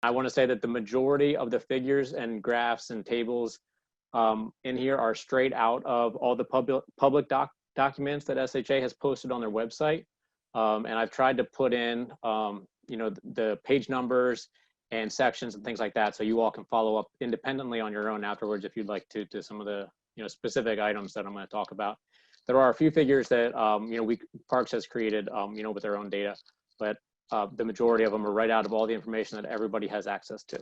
I want to say that the majority of the figures and graphs and tables in here are straight out of all the public documents that SHA has posted on their website. And I've tried to put in, you know, the page numbers and sections and things like that, so you all can follow up independently on your own afterwards if you'd like to some of the, you know, specific items that I'm going to talk about. There are a few figures that you know, Parks has created, you know, with their own data, but the majority of them are right out of all the information that everybody has access to.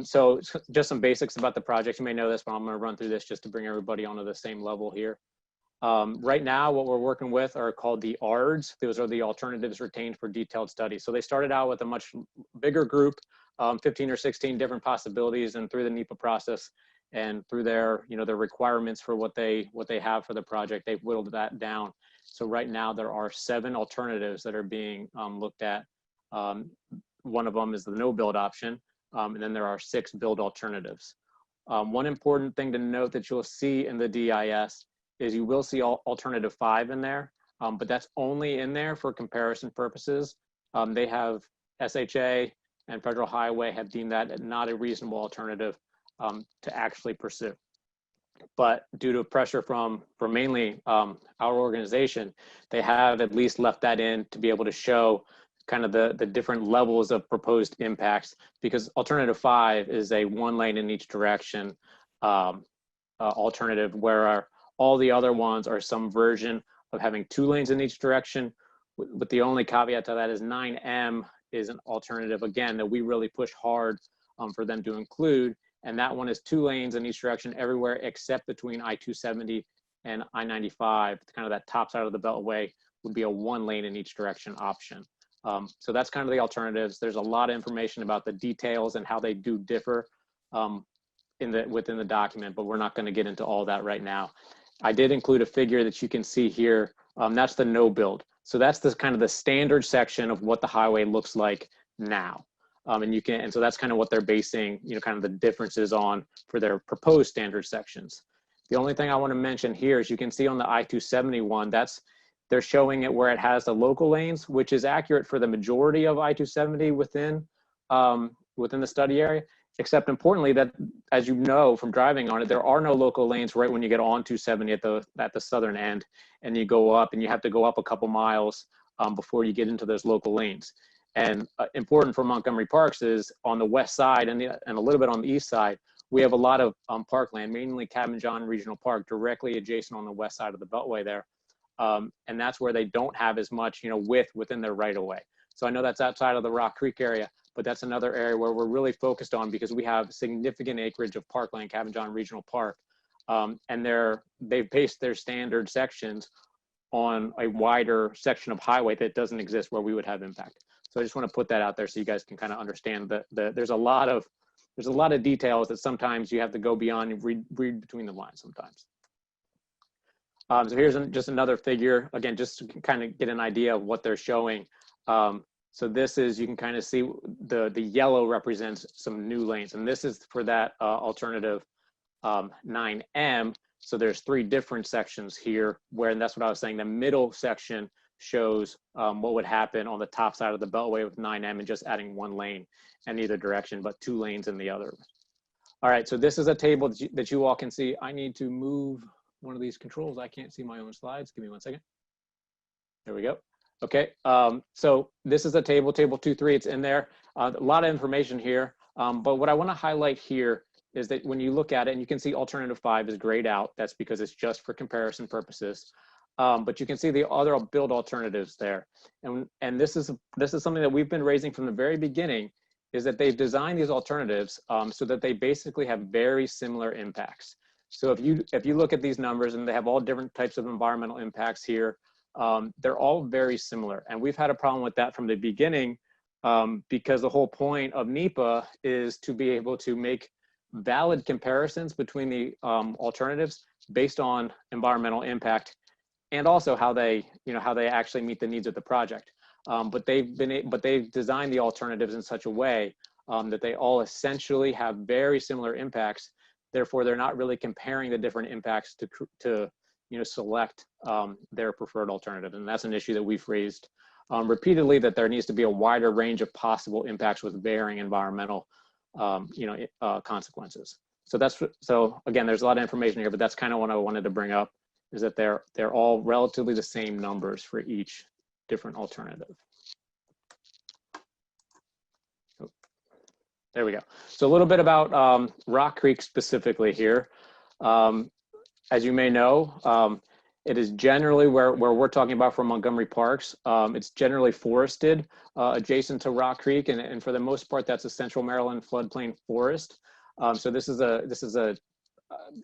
So just some basics about the project. You may know this, but I'm going to run through this just to bring everybody onto the same level here. Right now, what we're working with are called the ARDs. Those are the alternatives retained for detailed studies. So they started out with a much bigger group, 15 or 16 different possibilities, and through the NEPA process and through their, you know, their requirements for what they have for the project, they've whittled that down. So right now there are 7 alternatives that are being looked at. One of them is the no build option, and then there are 6 build alternatives. One important thing to note that you'll see in the DIS is you will see alternative 5 in there, but that's only in there for comparison purposes. They have, SHA and Federal Highway have deemed that not a reasonable alternative to actually pursue. But due to pressure from mainly our organization, they have at least left that in to be able to show kind of the different levels of proposed impacts, because alternative 5 is a 1 lane in each direction alternative, where all the other ones are some version of having 2 lanes in each direction. But the only caveat to that is 9M is an alternative, again, that we really push hard for them to include. And that one is 2 lanes in each direction everywhere except between I-270 and I-95. Kind of that top side of the Beltway would be a 1 lane in each direction option. So that's kind of the alternatives. There's a lot of information about the details and how they do differ within the document, but we're not going to get into all that right now. I did include a figure that you can see here. That's the no build. So that's the kind of the standard section of what the highway looks like now. And so that's kind of what they're basing, you know, kind of the differences on for their proposed standard sections. The only thing I want to mention here is you can see on the I-270 one, they're showing it where it has the local lanes, which is accurate for the majority of I-270 within the study area. Except importantly, that, as you know from driving on it, there are no local lanes right when you get on 270 at the southern end, and you go up, and you have to go up a couple miles before you get into those local lanes. And important for Montgomery Parks is on the west side and a little bit on the east side, we have a lot of parkland, mainly Cabin John Regional Park, directly adjacent on the west side of the Beltway there, and that's where they don't have as much, you know, width within their right of way. So I know that's outside of the Rock Creek area, but that's another area where we're really focused on, because we have significant acreage of parkland, Cabin John Regional Park, and they've based their standard sections on a wider section of highway that doesn't exist where we would have impact. So I just want to put that out there so you guys can kind of understand that there's a lot of details that sometimes you have to go beyond and read between the lines sometimes. So here's just another figure, again, just to kind of get an idea of what they're showing. So this is, you can kind of see the yellow represents some new lanes, and this is for that alternative 9M. So there's 3 different sections here, and that's what I was saying. The middle section shows what would happen on the top side of the Beltway with 9M and just adding 1 lane in either direction, but 2 lanes in the other. All right, so this is a table that you all can see. I need to move one of these controls. I can't see my own slides. Give me 1 second. There we go. Okay, so this is a table 2.3, it's in there. A lot of information here, but what I want to highlight here is that when you look at it, and you can see alternative 5 is grayed out, that's because it's just for comparison purposes. But you can see the other build alternatives there. And this is something that we've been raising from the very beginning, is that they've designed these alternatives so that they basically have very similar impacts. So if you look at these numbers, and they have all different types of environmental impacts here, they're all very similar. And we've had a problem with that from the beginning, because the whole point of NEPA is to be able to make valid comparisons between the alternatives based on environmental impact, and also how they actually meet the needs of the project. But they've designed the alternatives in such a way that they all essentially have very similar impacts. Therefore, they're not really comparing the different impacts to select their preferred alternative. And that's an issue that we've raised repeatedly that there needs to be a wider range of possible impacts with varying environmental consequences. So again, there's a lot of information here, but that's kind of what I wanted to bring up, is that they're all relatively the same numbers for each different alternative. Oh, there we go. So a little bit about Rock Creek specifically here. As you may know, it is generally where we're talking about from Montgomery Parks. It's generally forested adjacent to Rock Creek, and for the most part, that's a Central Maryland floodplain forest. So this is a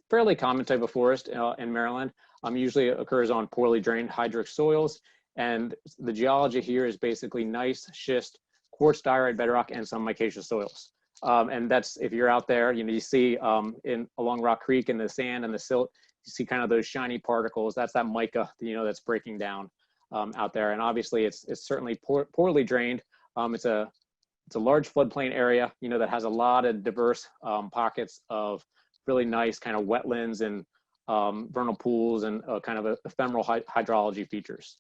fairly common type of forest in Maryland. Usually occurs on poorly drained hydric soils, and the geology here is basically gneiss, schist, quartz diorite bedrock, and some micaceous soils. And that's, if you're out there, you see along Rock Creek in the sand and the silt, you see kind of those shiny particles. That's that mica, that's breaking down out there. And obviously, it's certainly poorly drained. It's a large floodplain area, that has a lot of diverse pockets of really nice kind of wetlands and vernal pools and kind of ephemeral hydrology features.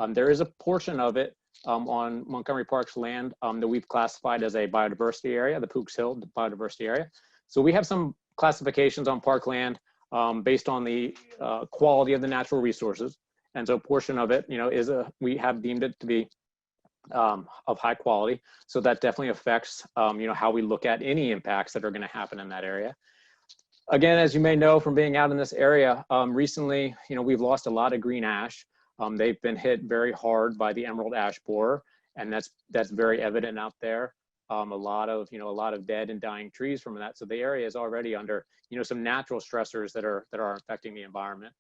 There is a portion of it on Montgomery Park's land that we've classified as a biodiversity area, the Pooks Hill biodiversity area. So we have some classifications on parkland based on the quality of the natural resources. And so a portion of it, we have deemed it to be of high quality. So that definitely affects, how we look at any impacts that are going to happen in that area. Again, as you may know from being out in this area, recently, we've lost a lot of green ash. They've been hit very hard by the emerald ash borer, and that's very evident out there. A lot of dead and dying trees from that. So the area is already under, some natural stressors that are affecting the environment.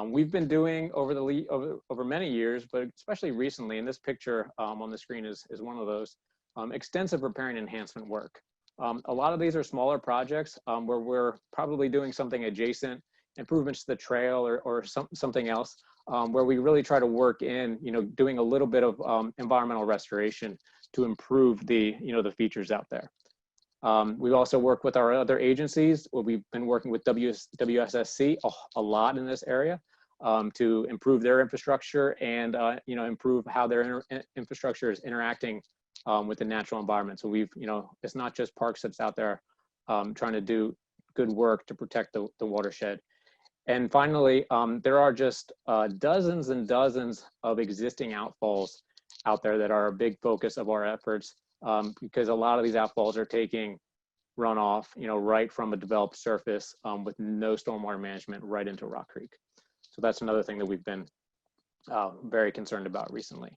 We've been doing over many years, but especially recently, and this picture on the screen is one of those, extensive repair and enhancement work. A lot of these are smaller projects where we're probably doing something adjacent, improvements to the trail or something else, where we really try to work in, doing a little bit of environmental restoration to improve the features out there. We also work with our other agencies. We've been working with WSSC a lot in this area to improve their infrastructure and improve how their infrastructure is interacting with the natural environment. So we've, it's not just parks that's out there trying to do good work to protect the watershed. And finally, there are just dozens and dozens of existing outfalls out there that are a big focus of our efforts, because a lot of these outfalls are taking runoff, right from a developed surface with no stormwater management right into Rock Creek. So that's another thing that we've been very concerned about recently.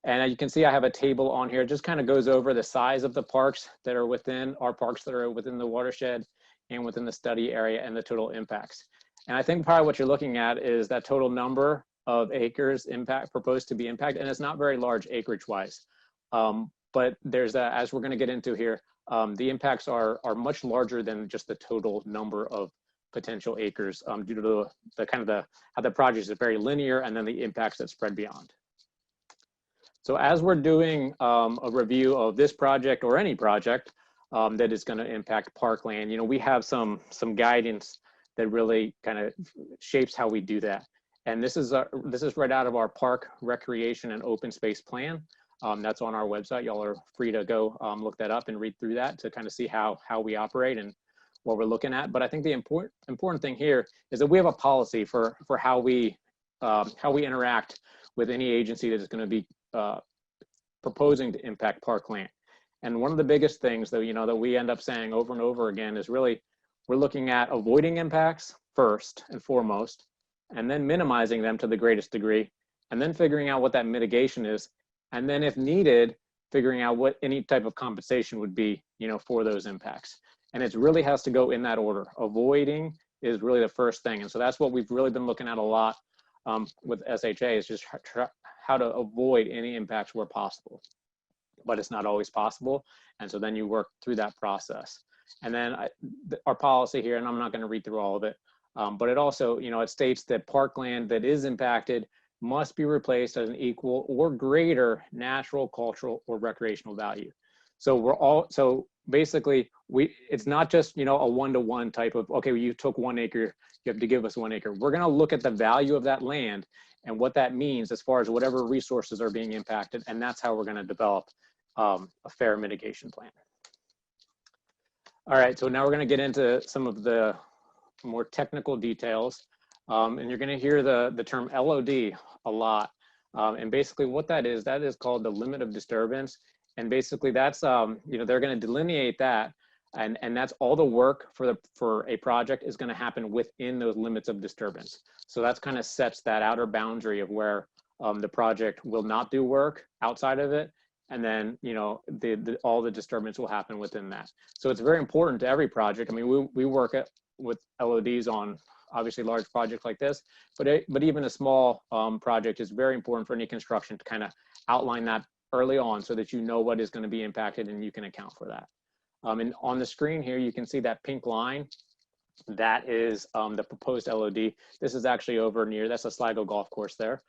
And you can see I have a table on here. It just kind of goes over the size of the parks that are within our parks that are within the watershed and within the study area and the total impacts. And I think probably what you're looking at is that total number of acres proposed to be impacted, and it's not very large acreage wise. But there's as we're going to get into here, the impacts are much larger than just the total number of potential acres due to how the project is very linear and then the impacts that spread beyond. So as we're doing a review of this project or any project that is going to impact parkland, we have some guidance that really kind of shapes how we do that. And this is right out of our park recreation and open space plan. That's on our website. Y'all are free to go look that up and read through that to kind of see how we operate and what we're looking at. But I think the important thing here is that we have a policy for how we interact with any agency that is going to be proposing to impact parkland. And one of the biggest things that that we end up saying over and over again is really we're looking at avoiding impacts first and foremost, and then minimizing them to the greatest degree, and then figuring out what that mitigation is, and then if needed, figuring out what any type of compensation would be, for those impacts. And it really has to go in that order. Avoiding is really the first thing, and so that's what we've really been looking at a lot with SHA, is just how to avoid any impacts where possible. But it's not always possible, and so then you work through that process. And then our policy here, and I'm not going to read through all of it, but it also, it states that parkland that is impacted must be replaced as an equal or greater natural, cultural, or recreational value. So basically it's not just, you know, a one-to-one type of, okay, well, you took 1 acre, you have to give us 1 acre. We're going to look at the value of that land and what that means as far as whatever resources are being impacted. And that's how we're going to develop a fair mitigation plan. All right, so now we're going to get into some of the more technical details. And you're going to hear the term LOD a lot. And basically what that is called the limit of disturbance. And basically that's, you know, they're going to delineate that. And that's all the work for a project is going to happen within those limits of disturbance. So that's kind of sets that outer boundary of where the project will not do work outside of it. And then, you know, all the disturbance will happen within that. So it's very important to every project. I mean, we work with LODs on obviously large projects like this, but even a small project is very important for any construction to kind of outline that early on so that you know what is going to be impacted and you can account for that. And on the screen here, you can see that pink line. That is the proposed LOD. This is actually over near, that's a Sligo golf course there,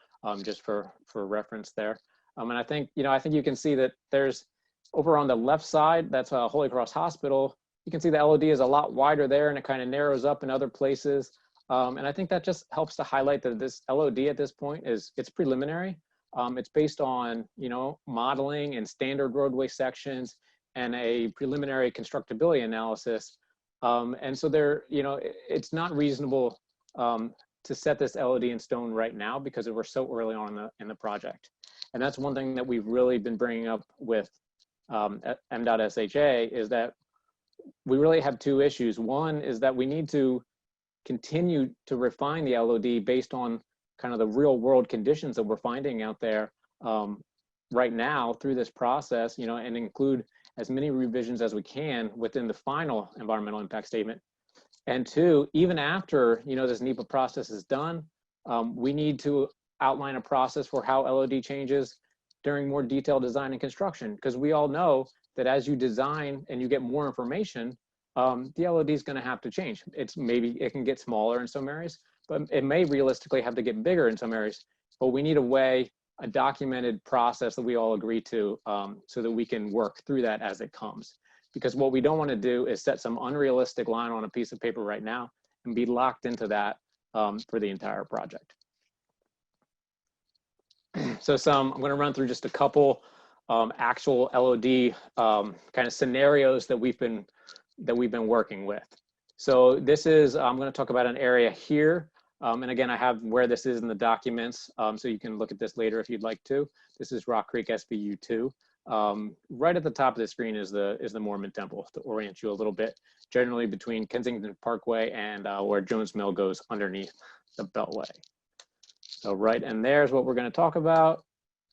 just for reference there. And I think, you know, I think you can see that there's over on the left side, that's Holy Cross Hospital. You can see the LOD is a lot wider there and it kind of narrows up in other places. And I think that just helps to highlight that this LOD at this point it's preliminary. It's based on, you know, modeling and standard roadway sections and a preliminary constructability analysis. And so you know, it's not reasonable to set this LOD in stone right now because we're so early on in the project. And that's one thing that we've really been bringing up with M.SHA is that we really have two issues. One is that we need to continue to refine the LOD based on kind of the real world conditions that we're finding out there right now through this process, you know, and include as many revisions as we can within the final environmental impact statement. And two, even after, you know, this NEPA process is done, we need to outline a process for how LOD changes during more detailed design and construction, because we all know that as you design and you get more information, the LOD is going to have to change. Maybe it can get smaller in some areas, but it may realistically have to get bigger in some areas. But we need a documented process that we all agree to so that we can work through that as it comes. Because what we don't want to do is set some unrealistic line on a piece of paper right now and be locked into that for the entire project. So I'm going to run through just a couple actual LOD kind of scenarios that we've been working with. So this is, I'm going to talk about an area here. And again, I have where this is in the documents, so you can look at this later if you'd like to. This is Rock Creek SBU 2. Right at the top of the screen is the Mormon Temple, to orient you a little bit, generally between Kensington Parkway and where Jones Mill goes underneath the Beltway. So right in there is what we're going to talk about,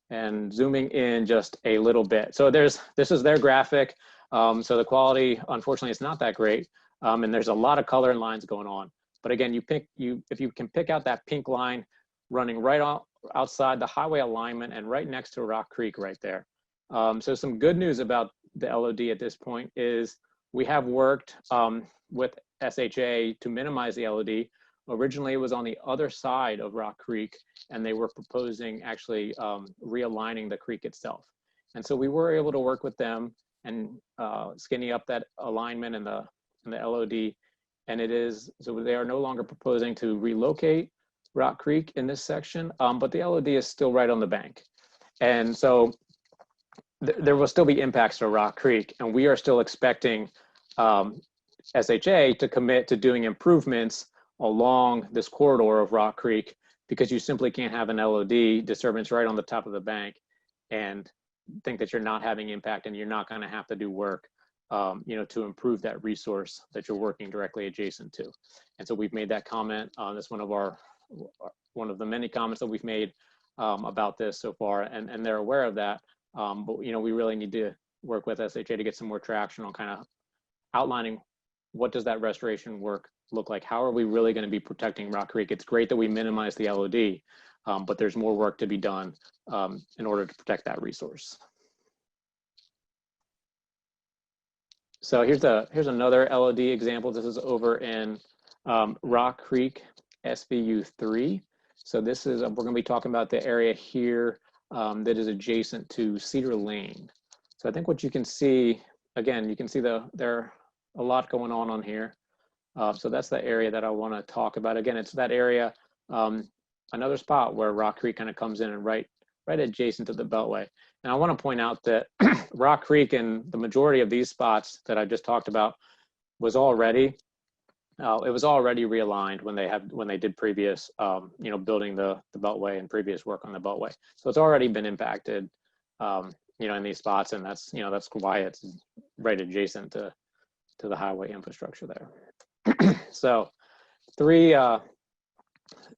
and zooming in just a little bit. So this is their graphic. So the quality, unfortunately, is not that great, and there's a lot of color and lines going on. But again, if you can pick out that pink line running right outside the highway alignment and right next to Rock Creek right there. So some good news about the LOD at this point is we have worked with SHA to minimize the LOD. Originally, it was on the other side of Rock Creek, and they were proposing actually realigning the creek itself. And so we were able to work with them and skinny up that alignment and the LOD. And so they are no longer proposing to relocate Rock Creek in this section, but the LOD is still right on the bank. And so there will still be impacts to Rock Creek, and we are still expecting SHA to commit to doing improvements along this corridor of Rock Creek, because you simply can't have an LOD disturbance right on the top of the bank and think that you're not having impact and you're not going to have to do work you know, to improve that resource that you're working directly adjacent to. And so we've made that comment. That's one of the many comments that we've made about this so far, and they're aware of that. But you know, we really need to work with SHA to get some more traction on kind of outlining what does that restoration work look like? How are we really going to be protecting Rock Creek? It's great that we minimize the LOD, but there's more work to be done in order to protect that resource. So here's another LOD example. This is over in Rock Creek SBU 3. So this is, we're going to be talking about the area here that is adjacent to Cedar Lane. So I think what you can see, again, you can see there are a lot going on here. So that's the area that I want to talk about. Again, it's that area, another spot where Rock Creek kind of comes in and right adjacent to the Beltway. And I want to point out that Rock Creek and the majority of these spots that I just talked about was already, it was already realigned when they did previous, you know, building the Beltway and previous work on the Beltway. So it's already been impacted, you know, in these spots, and that's, you know, that's why it's right adjacent to the highway infrastructure there. So you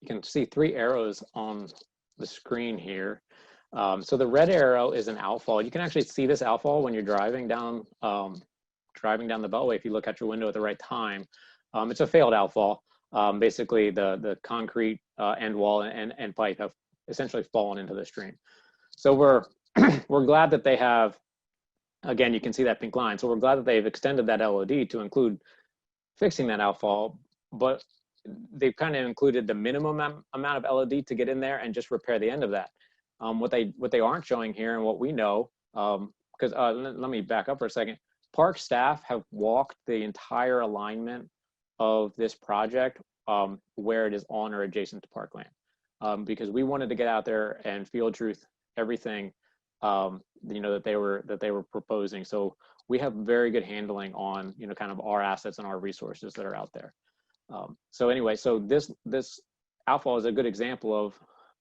can see 3 arrows on the screen here. So the red arrow is an outfall. You can actually see this outfall when you're driving down the Beltway if you look out your window at the right time. It's a failed outfall. Basically, the concrete end wall and pipe have essentially fallen into the stream. So we're glad that they have, again, you can see that pink line. So we're glad that they've extended that LOD to include fixing that outfall, but they've kind of included the minimum amount of LOD to get in there and just repair the end of that. What they aren't showing here, and what we know, because let me back up for a second. Park staff have walked the entire alignment of this project where it is on or adjacent to parkland, because we wanted to get out there and field truth everything, you know, that they were proposing. So we have very good handling on, you know, kind of our assets and our resources that are out there. So anyway, so this outfall is a good example of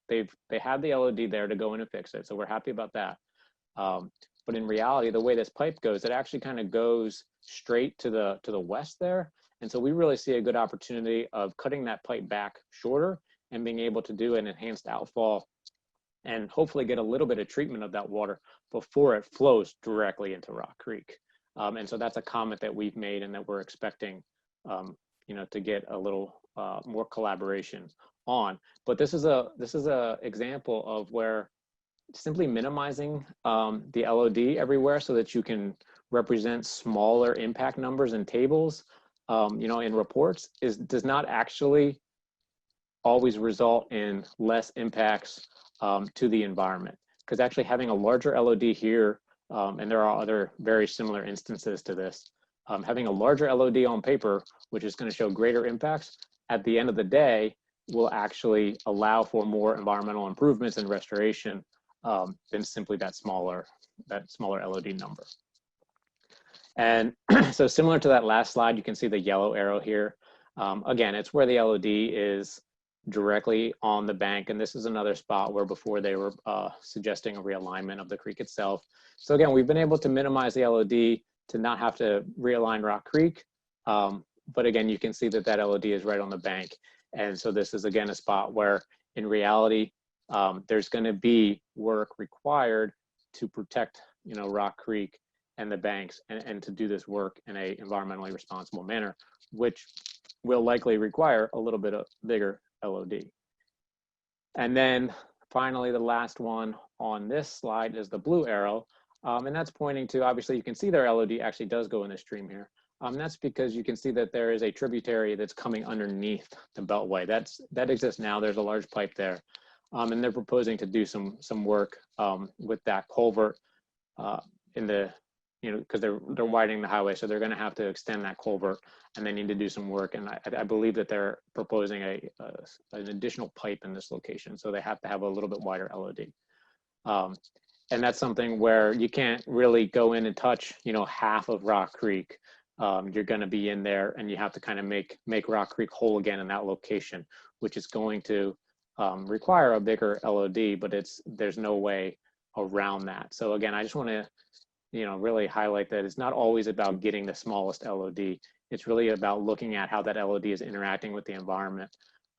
they had the LOD there to go in and fix it. So we're happy about that. But in reality, the way this pipe goes, it actually kind of goes straight to the west there. And so we really see a good opportunity of cutting that pipe back shorter and being able to do an enhanced outfall and hopefully get a little bit of treatment of that water before it flows directly into Rock Creek. And so that's a comment that we've made and that we're expecting, you know, to get a little more collaboration on. But this is a example of where simply minimizing the LOD everywhere so that you can represent smaller impact numbers in tables, you know, in reports does not actually always result in less impacts to the environment. Because actually having a larger LOD here, and there are other very similar instances to this, having a larger LOD on paper, which is going to show greater impacts, at the end of the day, will actually allow for more environmental improvements and restoration than simply that smaller LOD number. And so similar to that last slide, you can see the yellow arrow here. Again, it's where the LOD is directly on the bank. And this is another spot where before they were suggesting a realignment of the creek itself. So again, we've been able to minimize the LOD to not have to realign Rock Creek. But again, you can see that that LOD is right on the bank. And so this is again a spot where in reality, there's going to be work required to protect, you know, Rock Creek and the banks and to do this work in a environmentally responsible manner, which will likely require a little bit of bigger LOD. And then finally, the last one on this slide is the blue arrow. And that's pointing to, obviously you can see their LOD actually does go in the stream here. That's because you can see that there is a tributary that's coming underneath the Beltway. That exists now. There's a large pipe there. And they're proposing to do some work with that culvert in the, you know, because they're widening the highway, so they're going to have to extend that culvert, and they need to do some work. And I believe that they're proposing an additional pipe in this location, so they have to have a little bit wider LOD. And that's something where you can't really go in and touch, you know, half of Rock Creek. You're going to be in there, and you have to kind of make Rock Creek whole again in that location, which is going to require a bigger LOD, but there's no way around that. So again, I just want to, you know, really highlight that it's not always about getting the smallest LOD. It's really about looking at how that LOD is interacting with the environment,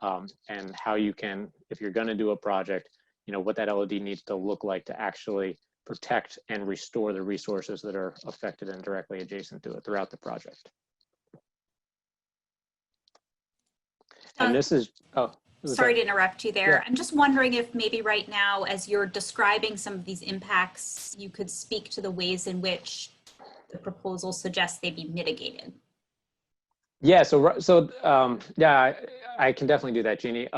and how you can, if you're going to do a project, you know, what that LOD needs to look like to actually protect and restore the resources that are affected and directly adjacent to it throughout the project. And this is, sorry to interrupt you there. Yeah. I'm just wondering if maybe right now, as you're describing some of these impacts, you could speak to the ways in which the proposal suggests they be mitigated. Yeah, so yeah, I can definitely do that, Jeannie.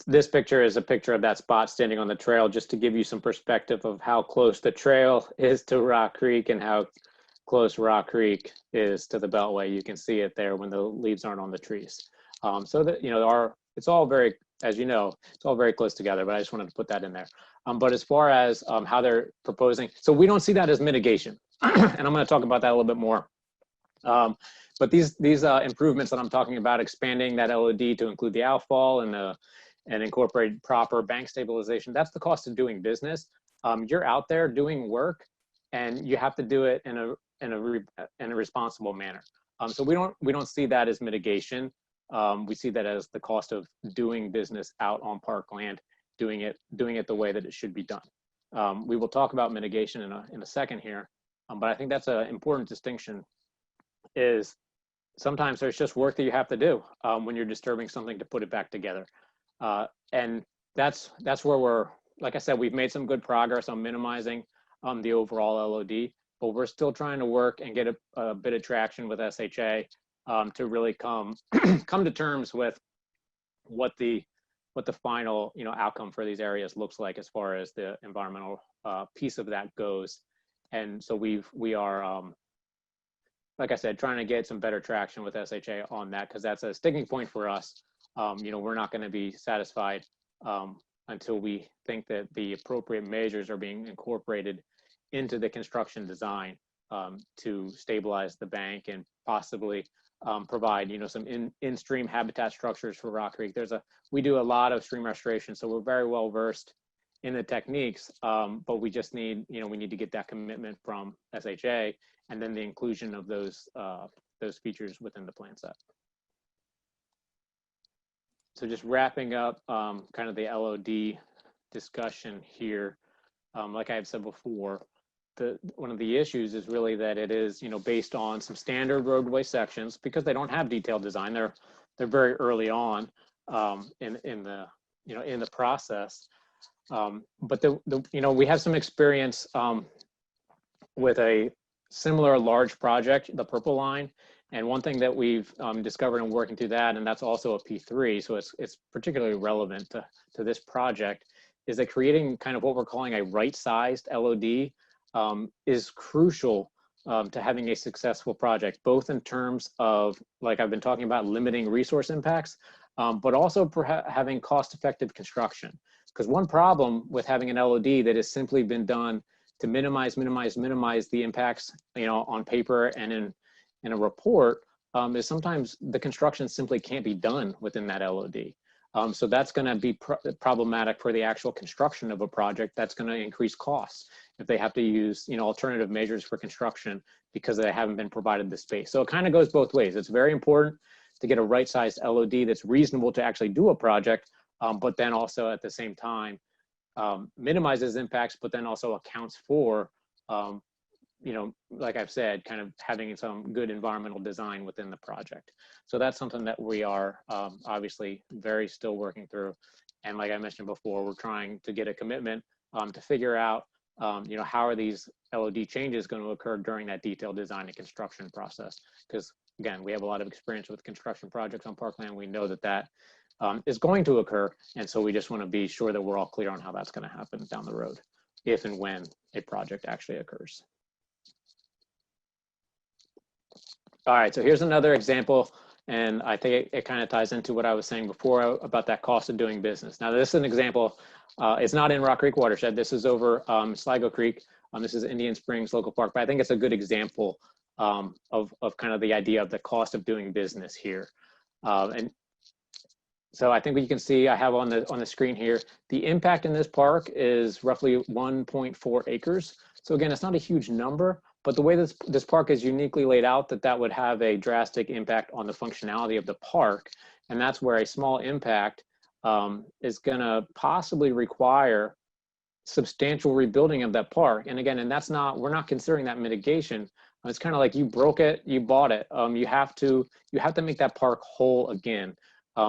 this picture is a picture of that spot standing on the trail, just to give you some perspective of how close the trail is to Rock Creek and how close Rock Creek is to the Beltway. You can see it there when the leaves aren't on the trees. So that, you know, it's all very, as you know, it's all very close together, but I just wanted to put that in there. But as far as how they're proposing, so we don't see that as mitigation. And I'm going to talk about that a little bit more. But these improvements that I'm talking about, expanding that LOD to include the outfall and incorporate proper bank stabilization, that's the cost of doing business. You're out there doing work, and you have to do it in a responsible manner. So we don't see that as mitigation. We see that as the cost of doing business out on parkland, doing it the way that it should be done. We will talk about mitigation in a second here, but I think that's an important distinction. Is sometimes there's just work that you have to do when you're disturbing something to put it back together. And that's where we're, like I said, we've made some good progress on minimizing the overall LOD, but we're still trying to work and get a bit of traction with SHA to really come to terms with what the final, you know, outcome for these areas looks like as far as the environmental piece of that goes. And so we are like I said, trying to get some better traction with SHA on that, because that's a sticking point for us. You know, we're not going to be satisfied until we think that the appropriate measures are being incorporated into the construction design to stabilize the bank and possibly provide, you know, some in-stream habitat structures for Rock Creek. We do a lot of stream restoration, so we're very well versed in the techniques, but we just need, you know, we need to get that commitment from SHA, and then the inclusion of those features within the plan set. So just wrapping up kind of the LOD discussion here, like I have said before, one of the issues is really that it is, you know, based on some standard roadway sections, because they don't have detailed design. They're very early on in the process. But you know, we have some experience with a similar large project, the Purple Line, and one thing that we've discovered in working through that, and that's also a P3, so it's particularly relevant to this project, is that creating kind of what we're calling a right-sized LOD is crucial to having a successful project, both in terms of, like I've been talking about, limiting resource impacts, but also having cost-effective construction. Because one problem with having an LOD that has simply been done to minimize the impacts, you know, on paper and in a report, is sometimes the construction simply can't be done within that LOD. So that's going to be problematic for the actual construction of a project. That's going to increase costs if they have to use, you know, alternative measures for construction because they haven't been provided the space. So it kind of goes both ways. It's very important to get a right-sized LOD that's reasonable to actually do a project, but then also at the same time minimizes impacts, but then also accounts for, you know, like I've said, kind of having some good environmental design within the project. So that's something that we are obviously still working through. And like I mentioned before, we're trying to get a commitment to figure out, you know, how are these LOD changes going to occur during that detailed design and construction process? Because again, we have a lot of experience with construction projects on Parkland. We know that is going to occur. And so we just want to be sure that we're all clear on how that's going to happen down the road, if and when a project actually occurs. All right, so here's another example, and I think it kind of ties into what I was saying before about that cost of doing business. Now, this is an example. It's not in Rock Creek watershed. This is over Sligo Creek. This is Indian Springs Local Park, but I think it's a good example of kind of the idea of the cost of doing business here. And so I think what you can see, I have on the screen here, the impact in this park is roughly 1.4 acres. So again, it's not a huge number, but the way this park is uniquely laid out, that would have a drastic impact on the functionality of the park. And that's where a small impact is gonna possibly require substantial rebuilding of that park. And again, we're not considering that mitigation. It's kind of like you broke it, you bought it. You have to make that park whole again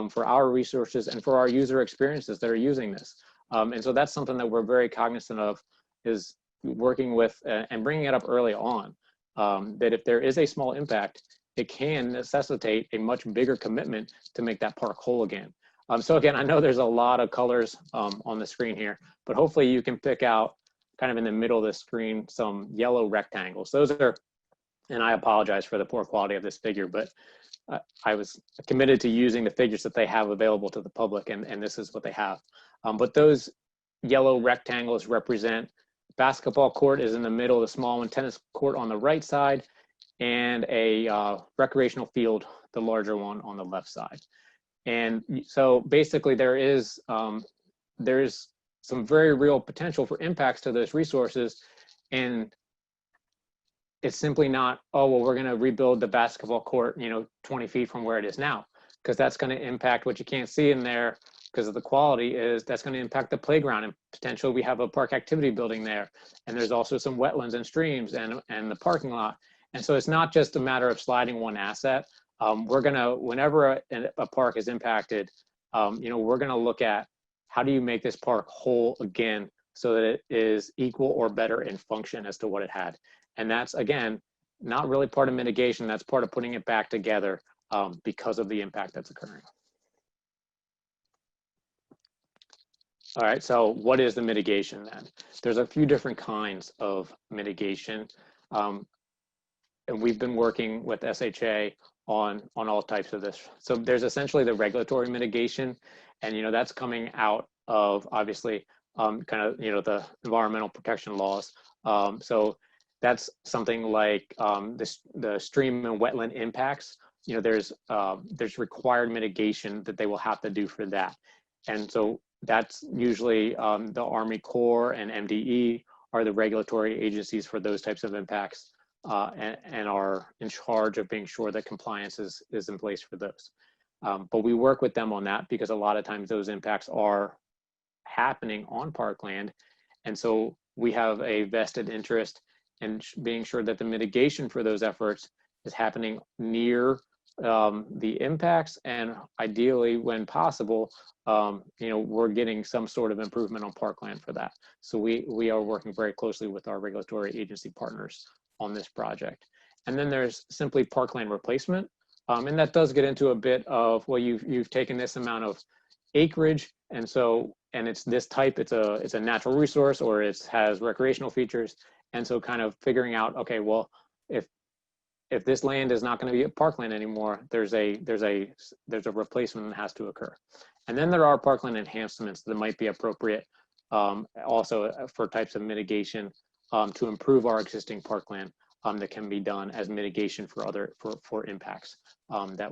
for our resources and for our user experiences that are using this. And so that's something that we're very cognizant of, is working with and bringing it up early on, that if there is a small impact, it can necessitate a much bigger commitment to make that park whole again. So again, I know there's a lot of colors on the screen here, but hopefully you can pick out kind of in the middle of the screen some yellow rectangles. Those are, and I apologize for the poor quality of this figure, but I was committed to using the figures that they have available to the public, and this is what they have. But those yellow rectangles represent basketball court is in the middle, the small one, tennis court on the right side, and a recreational field, the larger one, on the left side. And so basically there's some very real potential for impacts to those resources. And it's simply not, oh, well, we're going to rebuild the basketball court, 20 feet from where it is now, because that's going to impact what you can't see in there because of the quality is that's going to impact the playground, and potentially we have a park activity building there. And there's also some wetlands and streams and the parking lot. And so it's not just a matter of sliding one asset. We're going to, whenever a park is impacted, we're going to look at how do you make this park whole again so that it is equal or better in function as to what it had. And that's, again, not really part of mitigation. That's part of putting it back together because of the impact that's occurring. All right, so what is the mitigation then? There's a few different kinds of mitigation. And we've been working with SHA on all types of this. So there's essentially the regulatory mitigation, and that's coming out of obviously kind of the environmental protection laws. So that's something like the stream and wetland impacts. There's required mitigation that they will have to do for that, and so that's usually the Army Corps and MDE are the regulatory agencies for those types of impacts. And are in charge of being sure that compliance is in place for those. But we work with them on that because a lot of times those impacts are happening on parkland. And so we have a vested interest in being sure that the mitigation for those efforts is happening near the impacts, and ideally when possible, we're getting some sort of improvement on parkland for that. So we are working very closely with our regulatory agency partners on this project. And then there's simply parkland replacement. And that does get into a bit of, well, you've taken this amount of acreage, and it's this type, it's a natural resource, or it has recreational features. And so kind of figuring out, okay, well, if this land is not going to be a parkland anymore, there's a replacement that has to occur. And then there are parkland enhancements that might be appropriate also for types of mitigation to improve our existing parkland that can be done as mitigation for impacts that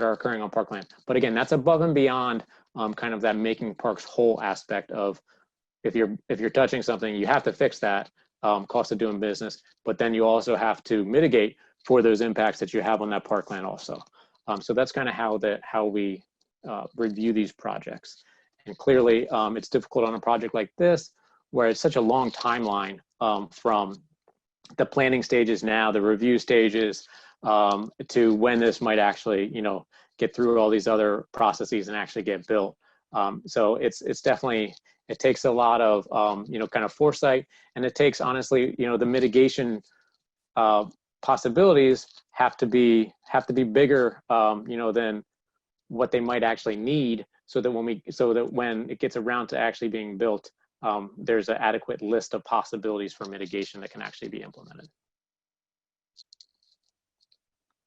are occurring on parkland. But again, that's above and beyond kind of that making parks whole aspect of, if you're touching something, you have to fix that cost of doing business, but then you also have to mitigate for those impacts that you have on that parkland also. So that's kind of how we review these projects. And clearly, it's difficult on a project like this, where it's such a long timeline from the planning stages now, the review stages, to when this might actually, get through all these other processes and actually get built. So it's definitely, it takes a lot of, kind of foresight, and it takes, honestly, the mitigation possibilities have to be bigger, than what they might actually need, so that when it gets around to actually being built, there's an adequate list of possibilities for mitigation that can actually be implemented.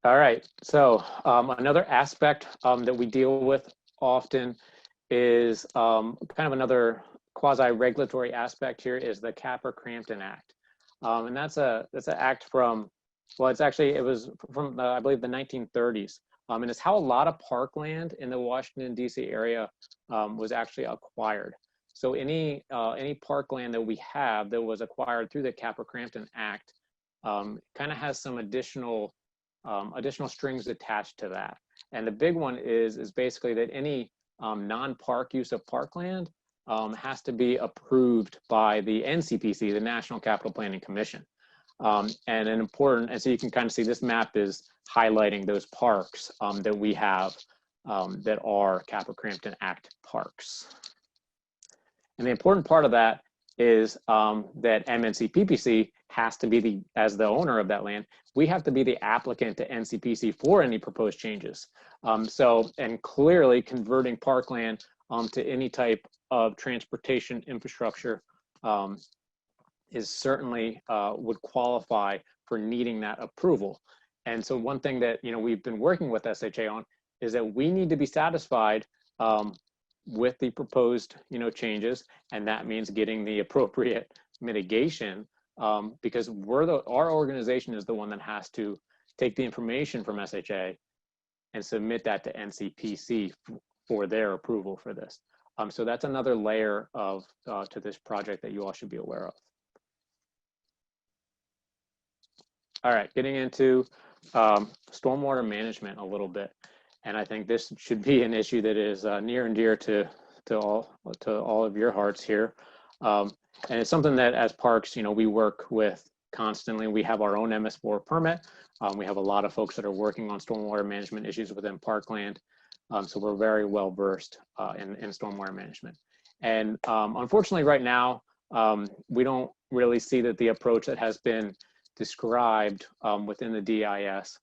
All right, so another aspect that we deal with often is kind of another quasi-regulatory aspect here is the Capper-Crampton Act. And that's an act from, well, it was from I believe the 1930s. And it's how a lot of parkland in the Washington, D.C. area was actually acquired. So any parkland that we have that was acquired through the Capper-Crampton Act kind of has some additional strings attached to that. And the big one is basically that any non-park use of parkland has to be approved by the NCPC, the National Capital Planning Commission. And so you can kind of see this map is highlighting those parks that we have that are Capper-Crampton Act parks. And the important part of that is that MNCPPC has to be as the owner of that land, we have to be the applicant to NCPC for any proposed changes. And clearly converting parkland to any type of transportation infrastructure is certainly would qualify for needing that approval. And so one thing that we've been working with SHA on is that we need to be satisfied with the proposed changes, and that means getting the appropriate mitigation, because our organization is the one that has to take the information from SHA and submit that to NCPC for their approval for this. So that's another layer of to this project that you all should be aware of. All right, getting into stormwater management a little bit. And I think this should be an issue that is near and dear to all of your hearts here. And it's something that as parks, we work with constantly. We have our own MS4 permit. We have a lot of folks that are working on stormwater management issues within Parkland. So we're very well versed in stormwater management. And unfortunately right now, we don't really see that the approach that has been described within the DIS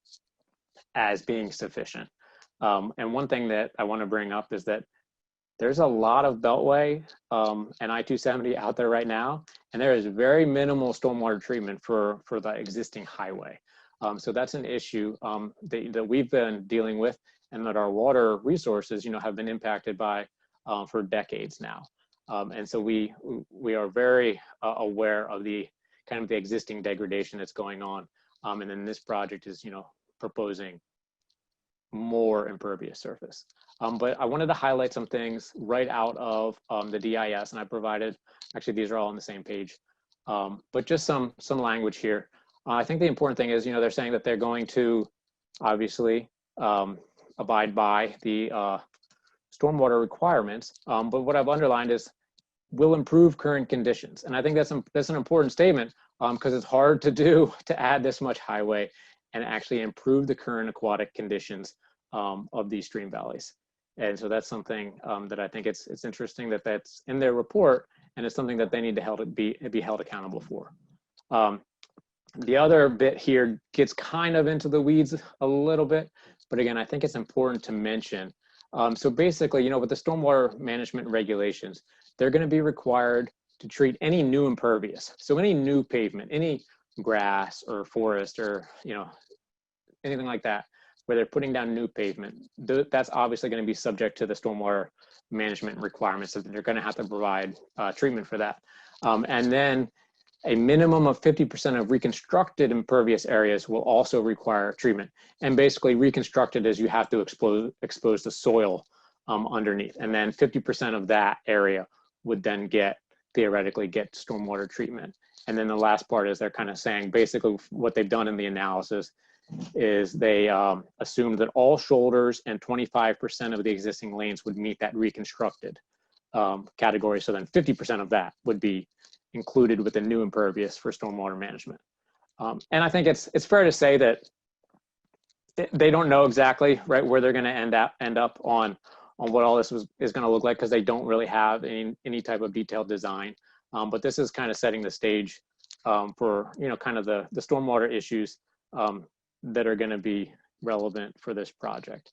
as being sufficient. And one thing that I want to bring up is that there's a lot of Beltway and I-270 out there right now, and there is very minimal stormwater treatment for the existing highway. So that's an issue that we've been dealing with, and that our water resources, have been impacted by for decades now. And so we are very aware of the kind of the existing degradation that's going on. And then this project is, proposing more impervious surface. But I wanted to highlight some things right out of the DIS, and I provided, actually these are all on the same page, but just some language here. I think the important thing is, they're saying that they're going to obviously abide by the stormwater requirements, but what I've underlined is will improve current conditions. And I think that's an important statement because it's hard to add this much highway and actually improve the current aquatic conditions of these stream valleys. And so that's something that I think it's interesting that that's in their report, and it's something that they need to be held accountable for. The other bit here gets kind of into the weeds a little bit, but again, I think it's important to mention. So basically, with the stormwater management regulations, they're going to be required to treat any new impervious. So any new pavement, any grass or forest or, anything like that, where they're putting down new pavement, that's obviously going to be subject to the stormwater management requirements. So they're going to have to provide treatment for that. And then a minimum of 50% of reconstructed impervious areas will also require treatment. And basically reconstructed is you have to expose the soil underneath. And then 50% of that area would then theoretically get stormwater treatment. And then the last part is they're kind of saying basically what they've done in the analysis is they assumed that all shoulders and 25% of the existing lanes would meet that reconstructed category. So then 50% of that would be included with the new impervious for stormwater management. And I think it's fair to say that they don't know exactly where they're going to end up on what all this is going to look like, because they don't really have any type of detailed design. But this is kind of setting the stage for kind of the stormwater issues that are going to be relevant for this project.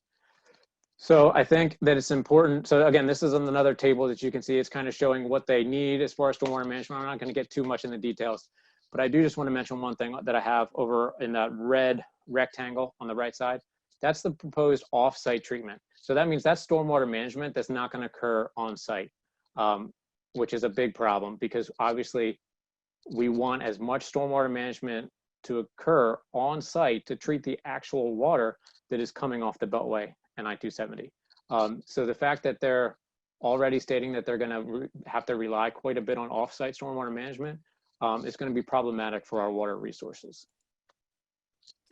So I think that it's important. So again, this is on another table that you can see. It's kind of showing what they need as far as stormwater management. I'm not going to get too much in the details, but I do just want to mention one thing that I have over in that red rectangle on the right side. That's the proposed off-site treatment. So that means that's stormwater management that's not going to occur on site, which is a big problem, because obviously we want as much stormwater management to occur on site to treat the actual water that is coming off the Beltway and I-270. So the fact that they're already stating that they're going to have to rely quite a bit on off-site stormwater management is going to be problematic for our water resources.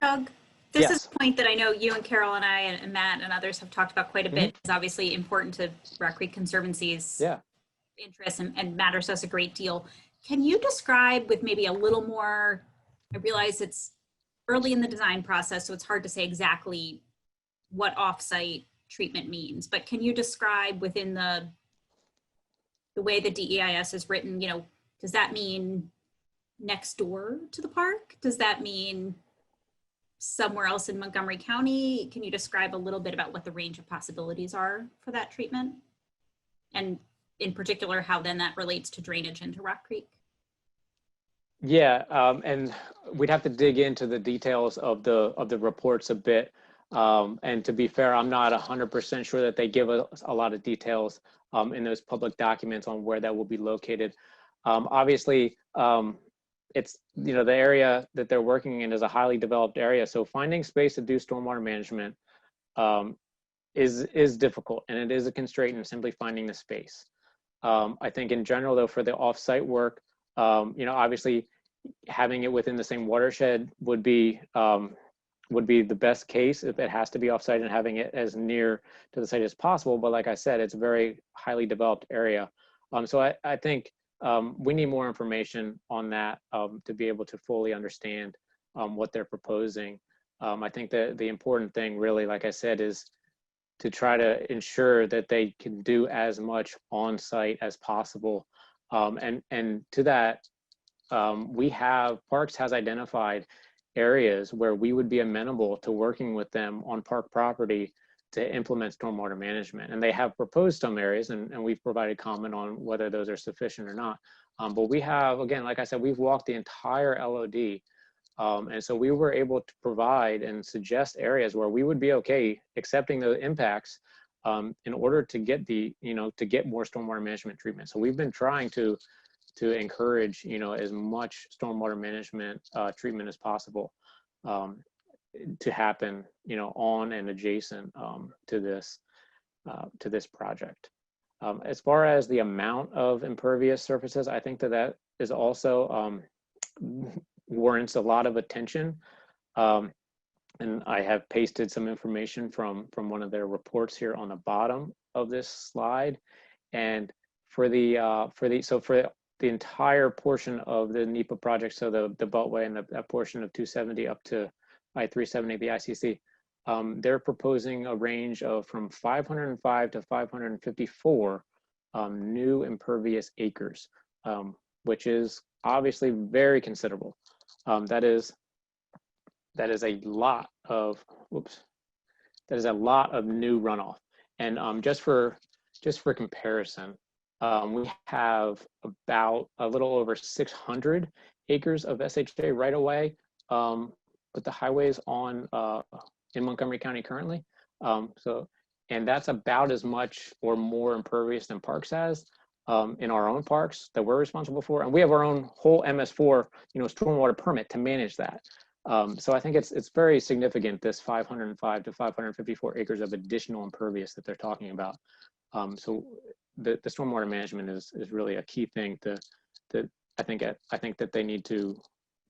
Doug, this Yes. is a point that I know you and Carol and I and Matt and others have talked about quite a bit. It's obviously important to Rock Creek Conservancy's interests and matters us a great deal. Can you describe with maybe a little more, I realize it's early in the design process, so it's hard to say exactly what off-site treatment means, but can you describe within the way the DEIS is written, does that mean next door to the park? Does that mean somewhere else in Montgomery County? Can you describe a little bit about what the range of possibilities are for that treatment? And in particular, how then that relates to drainage into Rock Creek? Yeah, and we'd have to dig into the details of the reports a bit. And to be fair, I'm not 100% sure that they give us a lot of details in those public documents on where that will be located. Obviously, it's, the area that they're working in is a highly developed area. So finding space to do stormwater management is difficult, and it is a constraint in simply finding the space. I think in general, though, for the off-site work, obviously having it within the same watershed would be the best case if it has to be off-site, and having it as near to the site as possible. But like I said, it's a very highly developed area. So I think we need more information on that to be able to fully understand what they're proposing. I think that the important thing really, like I said, is to try to ensure that they can do as much on-site as possible. And to that, Parks has identified areas where we would be amenable to working with them on park property to implement stormwater management. And they have proposed some areas, and we've provided comment on whether those are sufficient or not. But we have, again, like I said, we've walked the entire LOD. And so we were able to provide and suggest areas where we would be okay accepting the impacts in order to get to get more stormwater management treatment. So we've been trying to encourage, as much stormwater management treatment as possible to happen, on and adjacent to this project. As far as the amount of impervious surfaces, I think that is also warrants a lot of attention. And I have pasted some information from one of their reports here on the bottom of this slide. And for the entire portion of the NEPA project, so the Beltway and that portion of 270 up to I-370, the ICC, they're proposing a range of from 505 to 554 new impervious acres, which is obviously very considerable. That is a lot of new runoff. And just for comparison, we have about a little over 600 acres of SHA right away with the highways on in Montgomery County currently. And that's about as much or more impervious than Parks has in our own parks that we're responsible for. And we have our own whole MS4, stormwater permit to manage that. So I think it's very significant, this 505 to 554 acres of additional impervious that they're talking about. So the stormwater management is really a key thing I think that they need to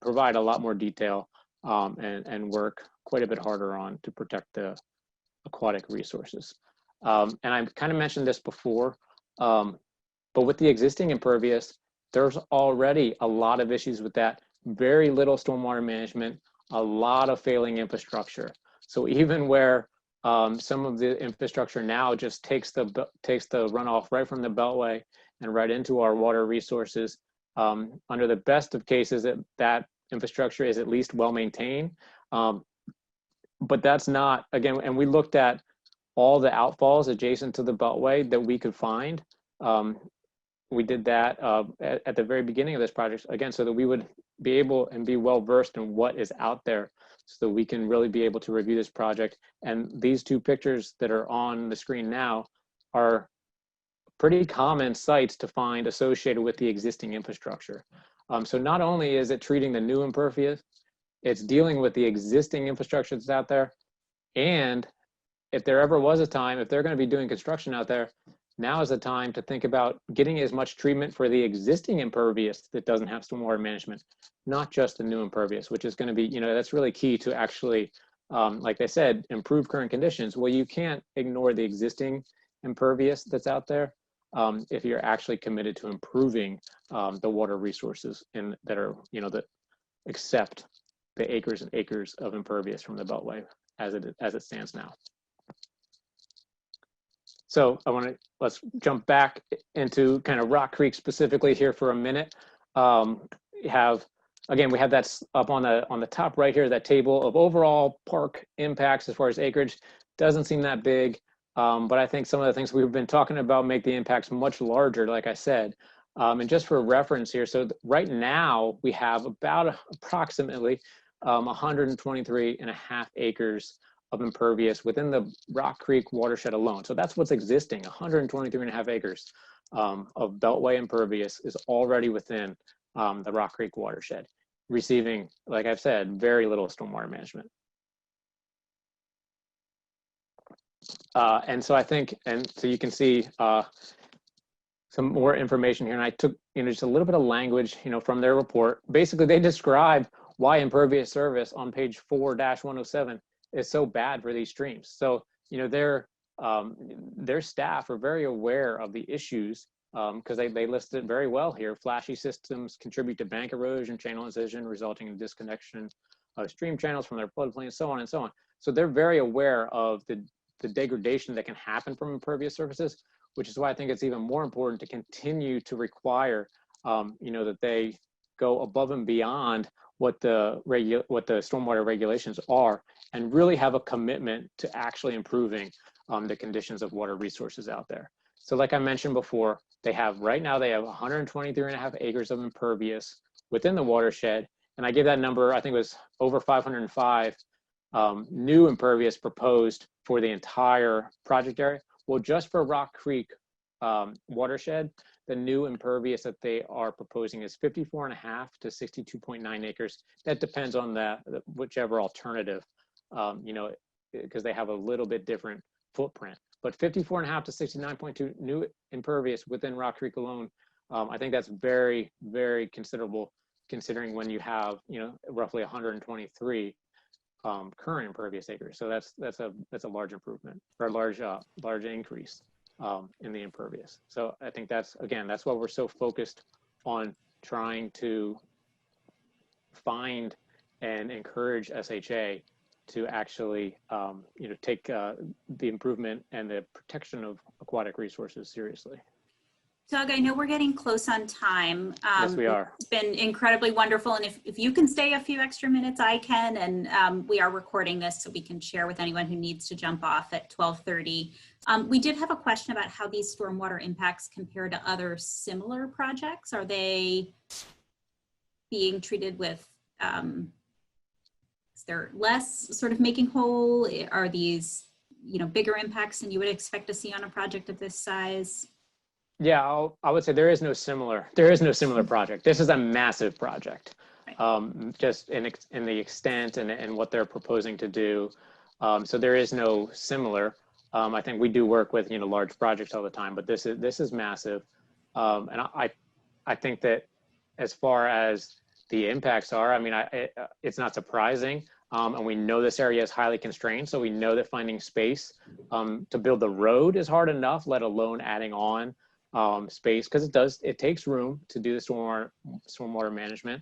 provide a lot more detail and work quite a bit harder on to protect the aquatic resources. And I kind of mentioned this before, but with the existing impervious, there's already a lot of issues with that. Very little stormwater management, a lot of failing infrastructure. So even where some of the infrastructure now just takes the runoff right from the Beltway and right into our water resources, under the best of cases, that infrastructure is at least well maintained. But that's not, again, and we looked at all the outfalls adjacent to the Beltway that we could find. We did that at the very beginning of this project, again, so that we would be able and be well versed in what is out there, so that we can really be able to review this project. And these two pictures that are on the screen now are pretty common sites to find associated with the existing infrastructure. So not only is it treating the new impervious, it's dealing with the existing infrastructure that's out there. And if there ever was a time, if they're going to be doing construction out there, now is the time to think about getting as much treatment for the existing impervious that doesn't have stormwater management, not just the new impervious, which is going to be, that's really key to actually, like they said, improve current conditions. Well, you can't ignore the existing impervious that's out there if you're actually committed to improving the water resources that are, that accept the acres and acres of impervious from the Beltway as it stands now. So let's jump back into kind of Rock Creek specifically here for a minute. We have again, we have that up on the top right here, that table of overall park impacts as far as acreage. Doesn't seem that big, but I think some of the things we've been talking about make the impacts much larger, like I said. And just for reference here, so right now we have about approximately 123.5 acres of impervious within the Rock Creek watershed alone. So that's what's existing, 123.5 acres of Beltway impervious is already within the Rock Creek watershed, receiving, like I've said, very little stormwater management. And so I think, and so you can see some more information here, and I took just a little bit of language from their report. Basically, they describe why impervious surface on page 4-107 is so bad for these streams. So their staff are very aware of the issues because they list it very well here. Flashy systems contribute to bank erosion, channel incision, resulting in disconnection of stream channels from their floodplain, so on and so on. So they're very aware of the degradation that can happen from impervious surfaces, which is why I think it's even more important to continue to require, that they go above and beyond what the stormwater regulations are, and really have a commitment to actually improving the conditions of water resources out there. So like I mentioned before, right now they have 123.5 acres of impervious within the watershed. And I gave that number, I think it was over 505 new impervious proposed for the entire project area. Well, just for Rock Creek watershed, the new impervious that they are proposing is 54.5 to 62.9 acres. That depends on whichever alternative, because they have a little bit different footprint. But 54.5 to 69.2 new impervious within Rock Creek alone, I think that's very, very considerable, considering when you have roughly 123 current impervious acres. So that's a large improvement, or a large increase in the impervious. So I think that's why we're so focused on trying to find and encourage SHA to actually take the improvement and the protection of aquatic resources seriously. Doug, I know we're getting close on time. Yes, we are. It's been incredibly wonderful. And if you can stay a few extra minutes, I can. And we are recording this so we can share with anyone who needs to jump off at 12:30. We did have a question about how these stormwater impacts compare to other similar projects. Are they being treated with, is there less sort of making whole? Are these, bigger impacts than you would expect to see on a project of this size? Yeah, I would say there is no similar project. This is a massive project, just in the extent and what they're proposing to do. So there is no similar. I think we do work with large projects all the time, but this is massive. And I think that as far as the impacts are, I mean, it's not surprising. And we know this area is highly constrained, so we know that finding space to build the road is hard enough, let alone adding on space, because it takes room to do the stormwater management.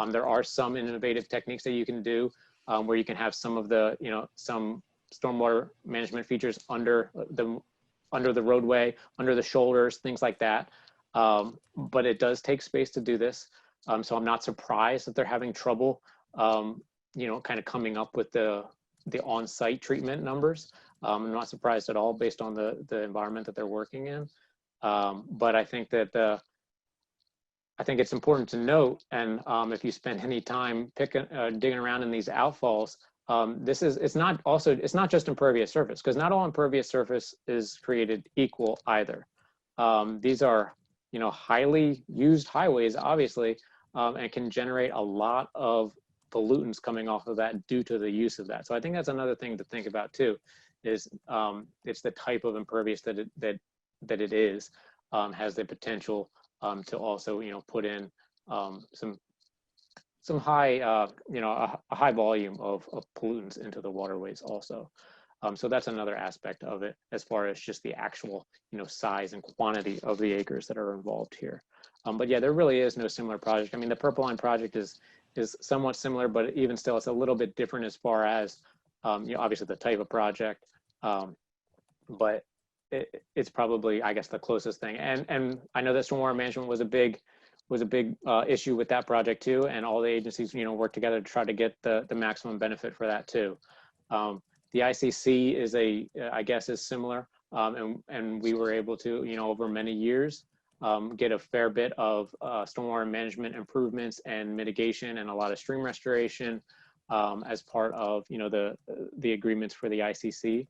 There are some innovative techniques that you can do where you can have some of the some stormwater management features under the roadway, under the shoulders, things like that. But it does take space to do this. So I'm not surprised that they're having trouble kind of coming up with the on-site treatment numbers. I'm not surprised at all based on the environment that they're working in. But I think that I think it's important to note, and if you spend any time digging around in these outfalls, it's not just impervious surface, because not all impervious surface is created equal either. These are highly used highways, obviously, and can generate a lot of pollutants coming off of that due to the use of that. So I think that's another thing to think about too, is it's the type of impervious that it is, has the potential to also put in some high a high volume of pollutants into the waterways also. So that's another aspect of it, as far as just the actual size and quantity of the acres that are involved here. But yeah, there really is no similar project. I mean, the Purple Line project is somewhat similar, but even still, it's a little bit different as far as obviously the type of project. But it's probably, I guess, the closest thing. And I know that stormwater management was a big was a big issue with that project too, and all the agencies, work together to try to get the maximum benefit for that too. The ICC is I guess is similar, and we were able to, over many years, get a fair bit of stormwater management improvements and mitigation and a lot of stream restoration as part of, the agreements for the ICC.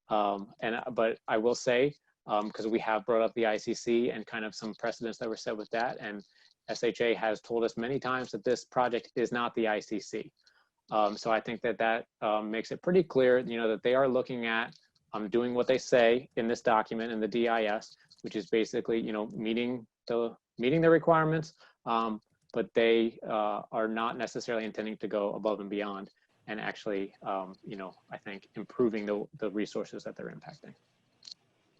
But I will say, because we have brought up the ICC and kind of some precedents that were set with that, and SHA has told us many times that this project is not the ICC. So I think that makes it pretty clear, that they are looking at doing what they say in this document in the DIS, which is basically, meeting the requirements, but they are not necessarily intending to go above and beyond, and actually, I think improving the resources that they're impacting.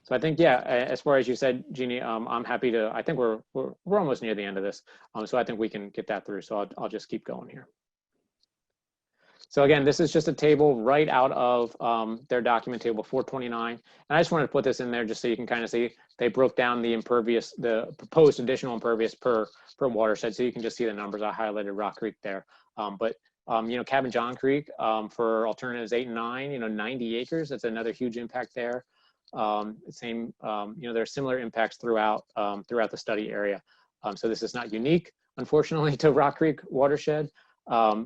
So I think, yeah, as far as you said, Jeannie, I'm happy to. I think we're almost near the end of this, so I think we can get that through. So I'll just keep going here. So again, this is just a table right out of their document, table 429. And I just wanted to put this in there just so you can kind of see they broke down the proposed additional impervious per watershed. So you can just see the numbers. I highlighted Rock Creek there. Cabin John Creek for alternatives 8 and 9, 90 acres. That's another huge impact there. There are similar impacts throughout the study area. So this is not unique, unfortunately, to Rock Creek watershed.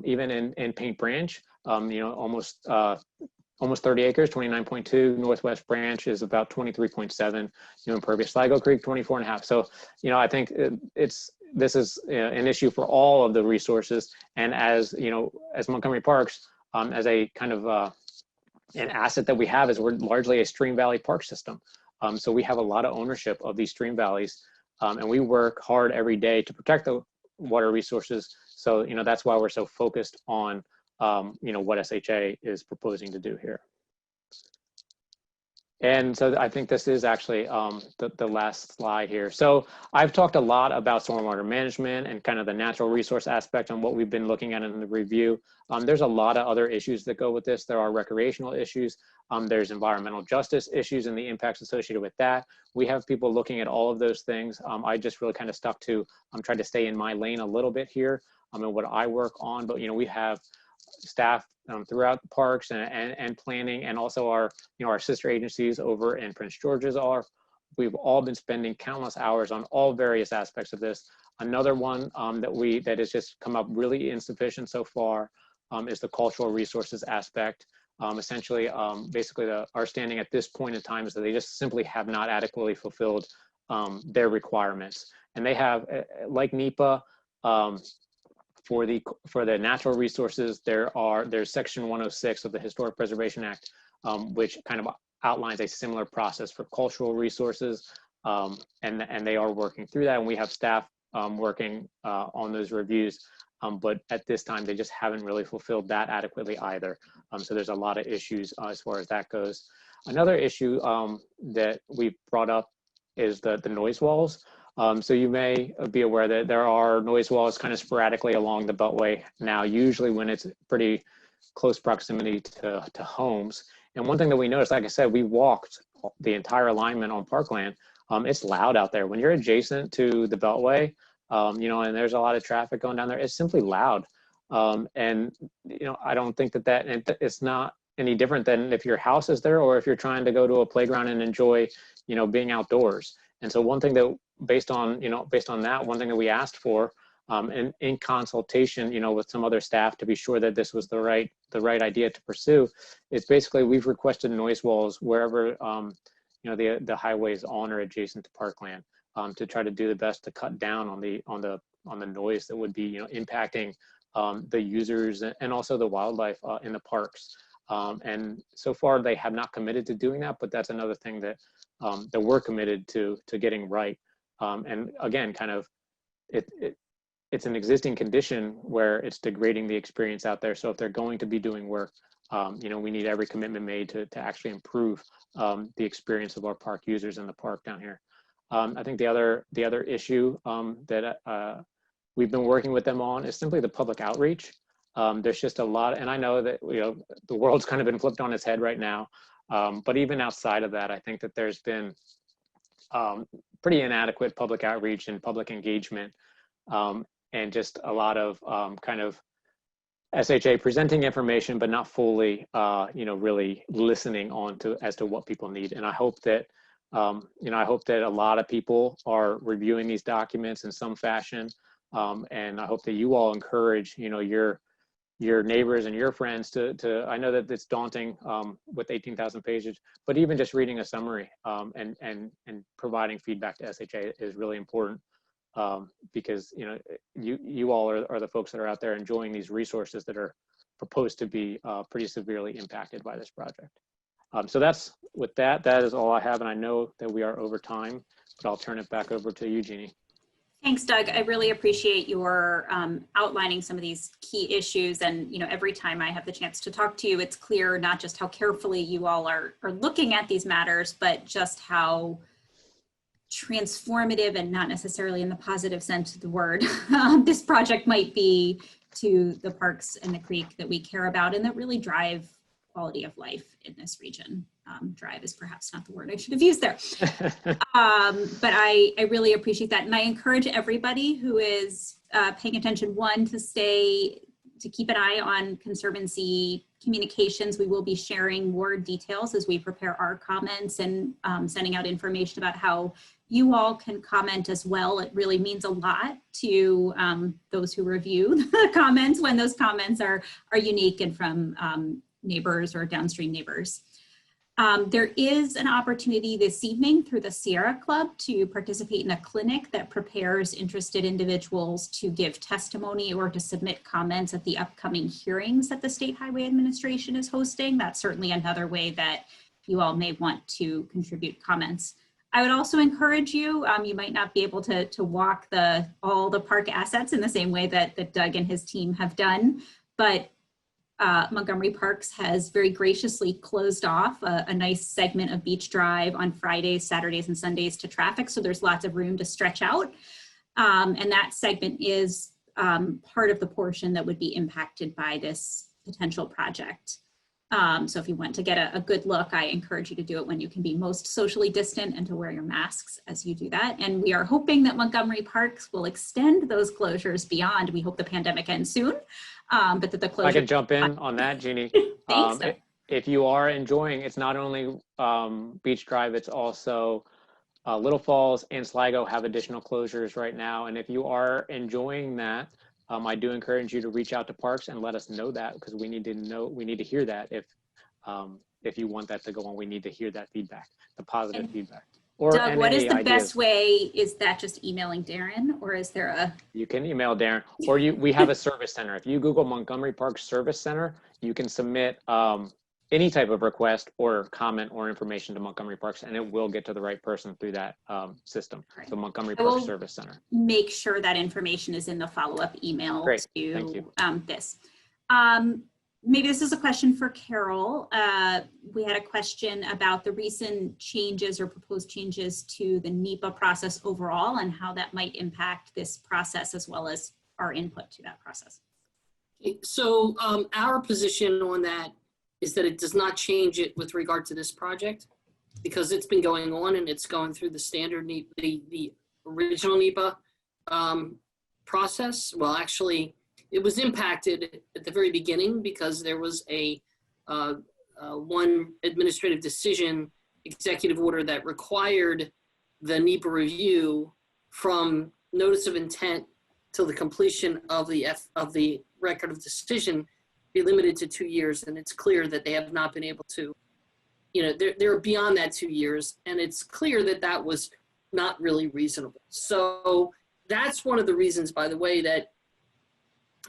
Even in Paint Branch, almost 30 acres, 29.2. Northwest Branch is about 23.7. Impervious Sligo Creek, 24.5. So, I think this is an issue for all of the resources. And as Montgomery Parks, as a kind of an asset that we have, is we're largely a stream valley park system. So we have a lot of ownership of these stream valleys, and we work hard every day to protect the water resources. So, that's why we're so focused on, what SHA is proposing to do here. And so I think this is actually the last slide here. So I've talked a lot about stormwater management and kind of the natural resource aspect on what we've been looking at in the review. There's a lot of other issues that go with this. There are recreational issues. There's environmental justice issues and the impacts associated with that. We have people looking at all of those things. I just really kind of stuck to, I'm trying to stay in my lane a little bit here and what I work on. But, we have staff throughout the parks and planning, and also our sister agencies over in Prince George's we've all been spending countless hours on all various aspects of this. Another one that has just come up really insufficient so far is the cultural resources aspect. Essentially, basically our standing at this point in time is that they just simply have not adequately fulfilled their requirements. And they have, like NEPA, for the natural resources, there's section 106 of the Historic Preservation Act, which kind of outlines a similar process for cultural resources, and they are working through that, and we have staff working on those reviews, but at this time they just haven't really fulfilled that adequately either. So there's a lot of issues as far as that goes. Another issue that we brought up is the noise walls. So you may be aware that there are noise walls kind of sporadically along the Beltway now, usually when it's pretty close proximity to homes. And one thing that we noticed, like I said, we walked the entire alignment on Parkland. It's loud out there. When you're adjacent to the Beltway, and there's a lot of traffic going down there, it's simply loud. And I don't think that it's not any different than if your house is there or if you're trying to go to a playground and enjoy, being outdoors. And so one thing that, based on that, one thing that we asked for in consultation, with some other staff to be sure that this was the right idea to pursue, is basically we've requested noise walls wherever, the highway is on or adjacent to Parkland, to try to do the best to cut down on the noise that would be, impacting the users and also the wildlife in the parks. And so far they have not committed to doing that, but that's another thing that we're committed to getting right. And again, kind of, it's an existing condition where it's degrading the experience out there. So if they're going to be doing work, we need every commitment made to actually improve the experience of our park users in the park down here. I think the other issue that we've been working with them on is simply the public outreach. There's just a lot, and I know that the world's kind of been flipped on its head right now. But even outside of that, I think that there's been pretty inadequate public outreach and public engagement and just a lot of kind of SHA presenting information, but not fully, really listening on to as to what people need. And I hope that, I hope that a lot of people are reviewing these documents in some fashion. And I hope that you all encourage, your neighbors and your friends to I know that it's daunting with 18,000 pages, but even just reading a summary and providing feedback to SHA is really important. Because you all are the folks that are out there enjoying these resources that are proposed to be pretty severely impacted by this project. So that is all I have, and I know that we are over time, but I'll turn it back over to you, Jeannie. Thanks, Doug. I really appreciate your outlining some of these key issues. And every time I have the chance to talk to you, it's clear not just how carefully you all are looking at these matters, but just how transformative, and not necessarily in the positive sense of the word, this project might be to the parks and the creek that we care about and that really drive quality of life in this region. Drive is perhaps not the word I should have used there. But I really appreciate that. And I encourage everybody who is paying attention, one, to keep an eye on Conservancy communications. We will be sharing more details as we prepare our comments and sending out information about how you all can comment as well. It really means a lot to those who review the comments when those comments are unique and from neighbors or downstream neighbors. There is an opportunity this evening through the Sierra Club to participate in a clinic that prepares interested individuals to give testimony or to submit comments at the upcoming hearings that the State Highway Administration is hosting. That's certainly another way that you all may want to contribute comments. I would also encourage you, you might not be able to walk all the park assets in the same way that Doug and his team have done, but Montgomery Parks has very graciously closed off a nice segment of Beach Drive on Fridays, Saturdays, and Sundays to traffic. So there's lots of room to stretch out. And that segment is part of the portion that would be impacted by this potential project. So if you want to get a good look, I encourage you to do it when you can be most socially distant and to wear your masks as you do that. And we are hoping that Montgomery Parks will extend those closures beyond. We hope the pandemic ends soon. But that the closure. I can jump in on that, Jeannie. If you are enjoying, it's not only Beach Drive, it's also Little Falls and Sligo have additional closures right now. And if you are enjoying that, I do encourage you to reach out to Parks and let us know that, because we need to hear that. If you want that to go on, we need to hear that feedback, the positive feedback. Doug, what is the best way? Is that just emailing Darren, or is there a? You can email Darren, or we have a service center. If you Google Montgomery Park Service Center, you can submit any type of request or comment or information to Montgomery Parks, and it will get to the right person through that system. Right. So Montgomery Park Service Center. Make sure that information is in the follow-up email. Great. To Thank you. This. Maybe this is a question for Carol. We had a question about the recent changes or proposed changes to the NEPA process overall and how that might impact this process as well as our input to that process. Okay, so our position on that is that it does not change it with regard to this project, because it's been going on and it's going through the standard NEPA, the original NEPA process. Well, actually, it was impacted at the very beginning because there was a one administrative decision, executive order that required the NEPA review from notice of intent till the completion of the record of decision be limited to 2 years. And it's clear that they have not been able to, they're beyond that 2 years. And it's clear that that was not really reasonable. So that's one of the reasons, by the way, that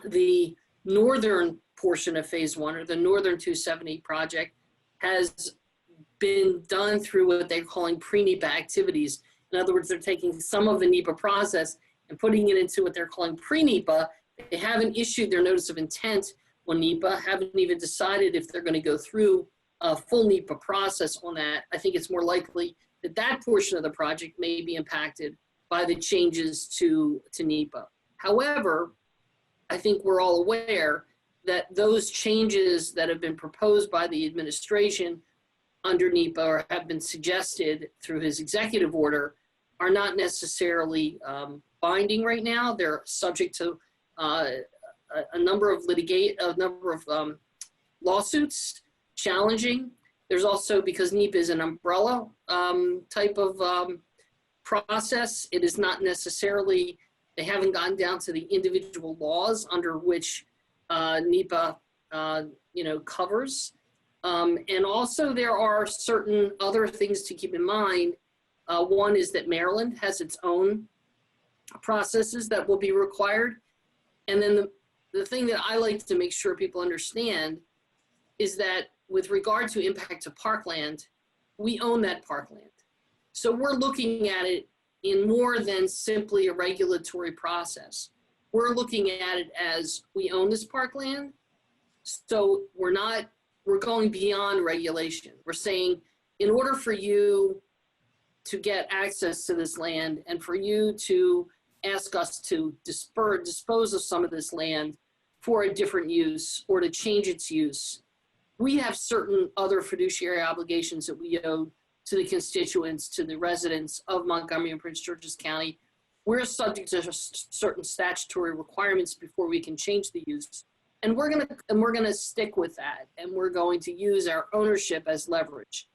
the northern portion of phase one, or the northern 270 project, has been done through what they're calling pre-NEPA activities. In other words, they're taking some of the NEPA process and putting it into what they're calling pre-NEPA. They haven't issued their notice of intent on NEPA, haven't even decided if they're going to go through a full NEPA process on that. I think it's more likely that that portion of the project may be impacted by the changes to NEPA. However, I think we're all aware that those changes that have been proposed by the administration under NEPA or have been suggested through his executive order are not necessarily binding right now. They're subject to a number of lawsuits challenging. There's also, because NEPA is an umbrella type of process, it is not necessarily, they haven't gotten down to the individual laws under which NEPA covers. And also there are certain other things to keep in mind. One is that Maryland has its own processes that will be required. And then the thing that I like to make sure people understand is that with regard to impact to parkland, we own that parkland. So we're looking at it in more than simply a regulatory process. We're looking at it as we own this parkland. So we're going beyond regulation. We're saying in order for you to get access to this land and for you to ask us to dispose of some of this land for a different use or to change its use, we have certain other fiduciary obligations that we owe to the constituents, to the residents of Montgomery and Prince George's County. We're subject to certain statutory requirements before we can change the use. And we're gonna stick with that, and we're going to use our ownership as leverage.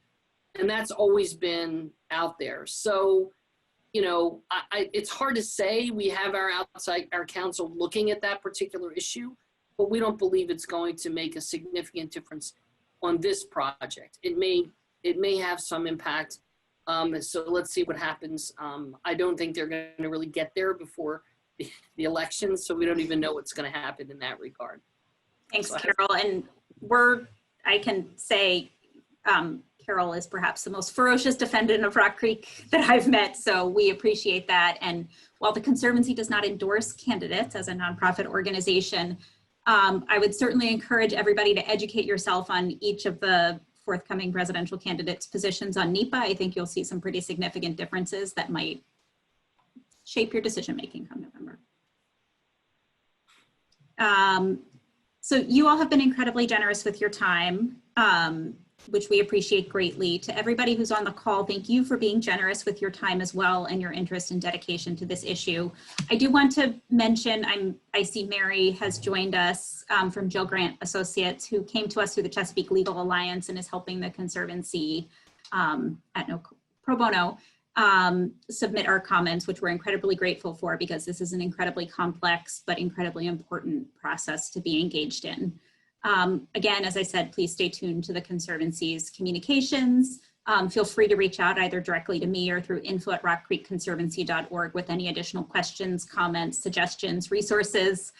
And that's always been out there. So, you know, it's hard to say. We have our counsel looking at that particular issue, but we don't believe it's going to make a significant difference on this project. It may have some impact. So let's see what happens. I don't think they're going to really get there before the election, so we don't even know what's going to happen in that regard. Thanks, Carol. And I can say, Carol is perhaps the most ferocious defendant of Rock Creek that I've met, so we appreciate that. And while the Conservancy does not endorse candidates as a nonprofit organization, I would certainly encourage everybody to educate yourself on each of the forthcoming presidential candidates' positions on NEPA. I think you'll see some pretty significant differences that might shape your decision-making come November. So you all have been incredibly generous with your time, which we appreciate greatly. To everybody who's on the call, thank you for being generous with your time as well and your interest and dedication to this issue. I do want to mention, I see Mary has joined us from Jill Grant Associates, who came to us through the Chesapeake Legal Alliance and is helping the Conservancy at no pro bono submit our comments, which we're incredibly grateful for, because this is an incredibly complex but incredibly important process to be engaged in. Again, as I said, please stay tuned to the Conservancy's communications. Feel free to reach out either directly to me or through info@rockcreekconservancy.org with any additional questions, comments, suggestions, resources,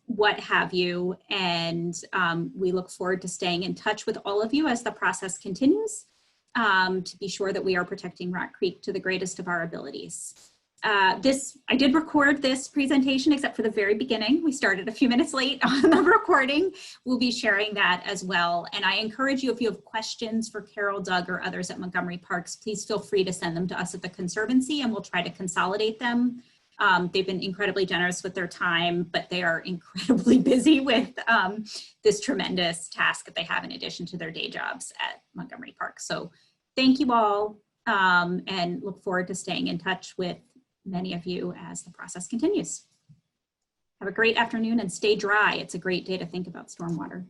what have you. And we look forward to staying in touch with all of you as the process continues, to be sure that we are protecting Rock Creek to the greatest of our abilities. I did record this presentation, except for the very beginning. We started a few minutes late on the recording. We'll be sharing that as well. And I encourage you, if you have questions for Carol, Doug, or others at Montgomery Parks, please feel free to send them to us at the Conservancy, and we'll try to consolidate them. They've been incredibly generous with their time, but they are incredibly busy with this tremendous task that they have in addition to their day jobs at Montgomery Parks. So thank you all, and look forward to staying in touch with many of you as the process continues. Have a great afternoon and stay dry. It's a great day to think about stormwater.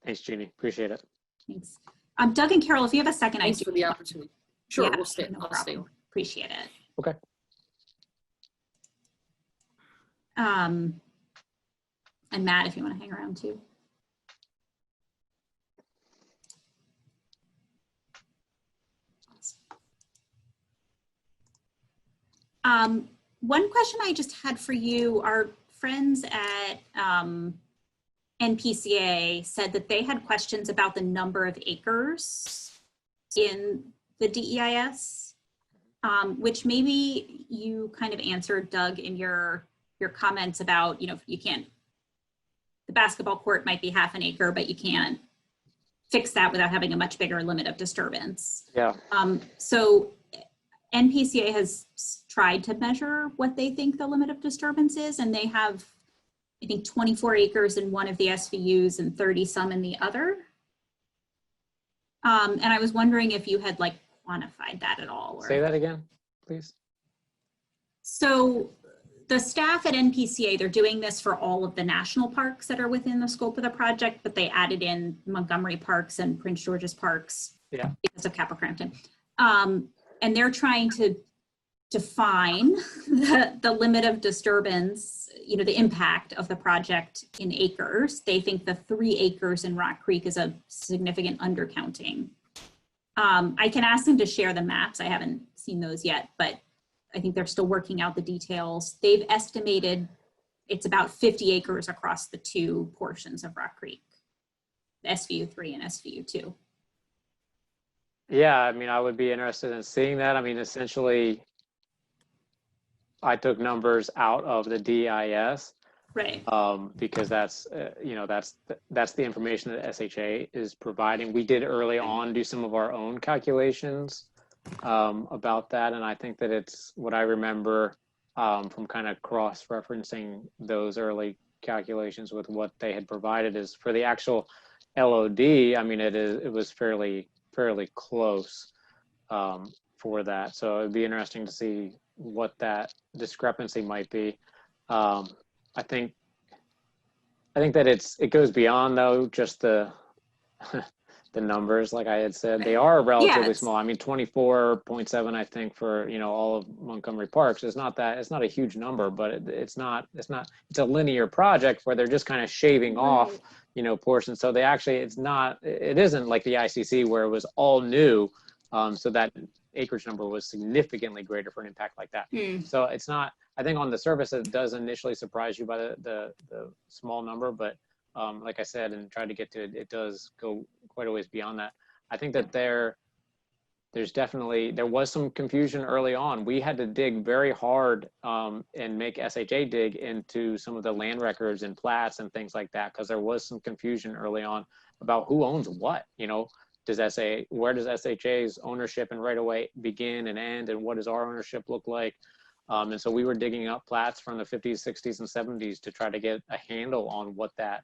Thanks, Jeannie. Appreciate it. Thanks. Doug and Carol, if you have a second, Thanks for the opportunity. Sure, yeah, we'll stay. No I'll stay. Appreciate it. Okay. And Matt, if you want to hang around too. One question I just had for you, our friends at NPCA said that they had questions about the number of acres in the DEIS, which maybe you kind of answered, Doug, in your comments about, you know, you can't, the basketball court might be half an acre, but you can't fix that without having a much bigger limit of disturbance. Yeah. So NPCA has tried to measure what they think the limit of disturbance is, and they have, I think, 24 acres in one of the SVUs and 30 some in the other. And I was wondering if you had like quantified that at all. Say that again, please. So the staff at NPCA, they're doing this for all of the national parks that are within the scope of the project, but they added in Montgomery Parks and Prince George's Parks because of Capocrampton. And they're trying to define the limit of disturbance, the impact of the project in acres. They think the 3 acres in Rock Creek is a significant undercounting. I can ask them to share the maps. I haven't seen those yet, but I think they're still working out the details. They've estimated it's about 50 acres across the 2 portions of Rock Creek, SVU 3 and SVU 2. Yeah, I mean, I would be interested in seeing that. I mean, essentially, I took numbers out of the DIS, right? Because that's that's the information that SHA is providing. We did early on do some of our own calculations about that, and I think that it's what I remember from kind of cross-referencing those early calculations with what they had provided is for the actual LOD. I mean, it was fairly close for that. So it'd be interesting to see what that discrepancy might be. I think that it goes beyond though just the the numbers. Like I had said, they are relatively small. I mean, 24.7, I think, for all of Montgomery Parks is not a huge number, but it's a linear project where they're just kind of shaving off portions. So it isn't like the ICC where it was all new. So that acreage number was significantly greater for an impact like that. So it's not, I think on the surface, it does initially surprise you by the small number, but like I said, and tried to get to it, it does go quite a ways beyond that. I think that there was some confusion early on. We had to dig very hard and make SHA dig into some of the land records and plats and things like that, because there was some confusion early on about who owns what. Where does SHA's ownership and right of way begin and end, and what does our ownership look like? And so we were digging up plats from the 50s, 60s, and 70s to try to get a handle on what that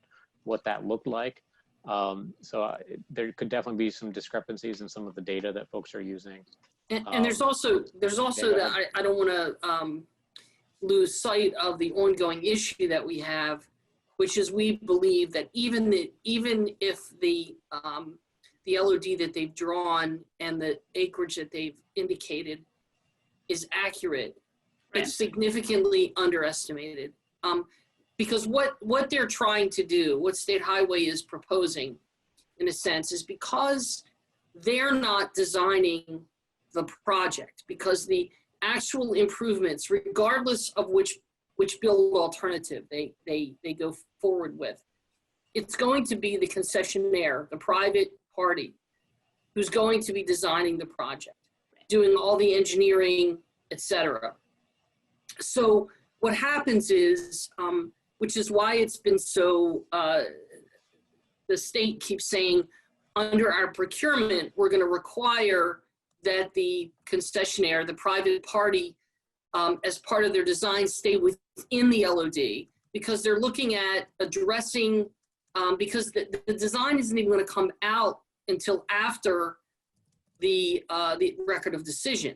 looked like. So there could definitely be some discrepancies in some of the data that folks are using. And there's also that I don't want to lose sight of the ongoing issue that we have, which is we believe that even if the LOD that they've drawn and the acreage that they've indicated is accurate, it's significantly underestimated. Because what they're trying to do, what State Highway is proposing, in a sense, is because they're not designing the project, because the actual improvements, regardless of which build alternative they go forward with, it's going to be the concessionaire, the private party, who's going to be designing the project, doing all the engineering, etc. So what happens is, which is why it's been so, the state keeps saying, under our procurement, we're going to require that the concessionaire, the private party, as part of their design, stay within the LOD, because they're looking at addressing, because the design isn't even going to come out until after the record of decision.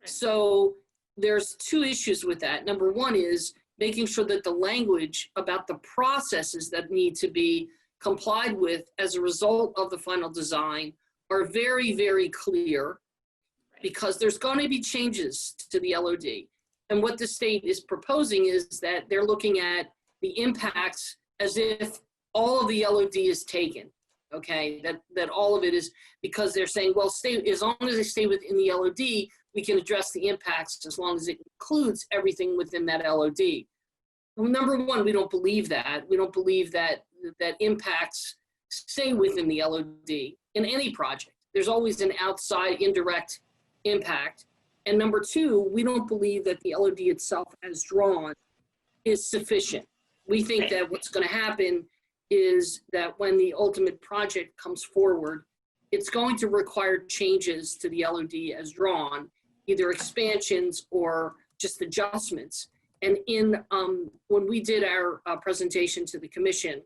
So there's 2 issues with that. Number one is making sure that the language about the processes that need to be complied with as a result of the final design are very, very clear, because there's going to be changes to the LOD. And what the state is proposing is that they're looking at the impacts as if all of the LOD is taken. Okay, that all of it is, because they're saying, well, as long as they stay within the LOD, we can address the impacts as long as it includes everything within that LOD. Well, number one, we don't believe that. We don't believe that impacts stay within the LOD in any project. There's always an outside indirect impact. And number two, we don't believe that the LOD itself as drawn is sufficient. We think that what's going to happen is that when the ultimate project comes forward, it's going to require changes to the LOD as drawn, either expansions or just adjustments. And when we did our presentation to the commission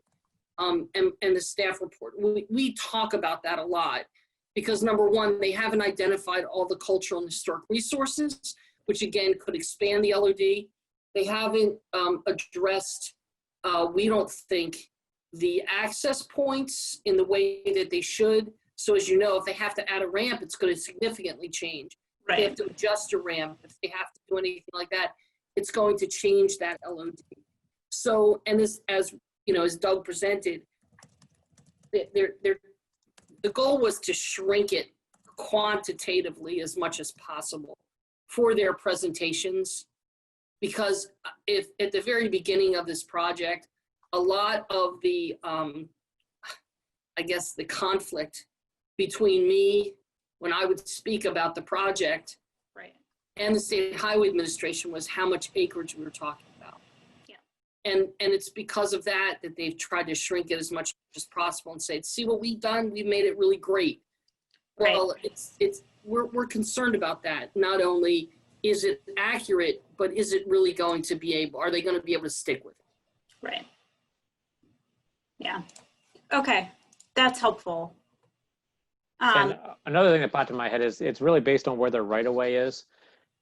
and the staff report, we talk about that a lot. because number one, they haven't identified all the cultural and historic resources, which again could expand the LOD. They haven't addressed, we don't think, the access points in the way that they should. So as you know, if they have to add a ramp, it's going to significantly change. If they have to adjust a ramp, if they have to do anything like that, it's going to change that LOD. So, and as you know, as Doug presented, the goal was to shrink it quantitatively as much as possible for their presentations, because if at the very beginning of this project, a lot of the, I guess, the conflict between me when I would speak about the project and the State Highway Administration was how much acreage we were talking about. Yeah. And it's because of that they've tried to shrink it as much as possible and say, see what we've done, we've made it really great. Well, we're concerned about that. Not only is it accurate, but is it really going to be able, are they going to be able to stick with it? Right. Yeah. Okay. That's helpful. And another thing that popped in my head is it's really based on where their right of way is.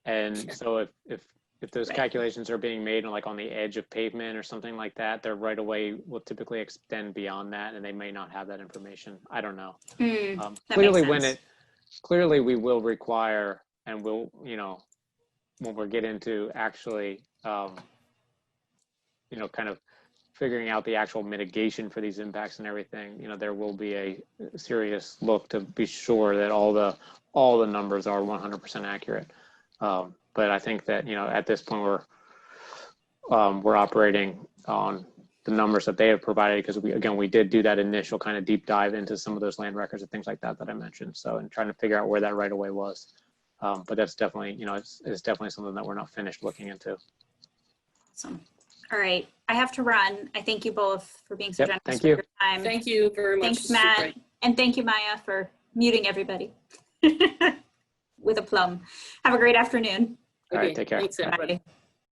And so if those calculations are being made on like on the edge of pavement or something like that, their right of way will typically extend beyond that, and they may not have that information. I don't know. Clearly we will require, and we'll, you know, when we get into actually, you know, kind of figuring out the actual mitigation for these impacts and everything, you know, there will be a serious look to be sure that all the numbers are 100% accurate. But I think that, you know, at this point we're operating on the numbers that they have provided, because we did do that initial kind of deep dive into some of those land records and things like that I mentioned. So, and trying to figure out where that right of way was. But that's definitely, you know, it's definitely something that we're not finished looking into. Awesome. All right. I have to run. I thank you both for being so generous thank with you. your time. Thank you very much. Thanks, Matt. And thank you, Maya, for muting everybody with a plum. Have a great afternoon. All right, take care. Thanks, everybody. Bye.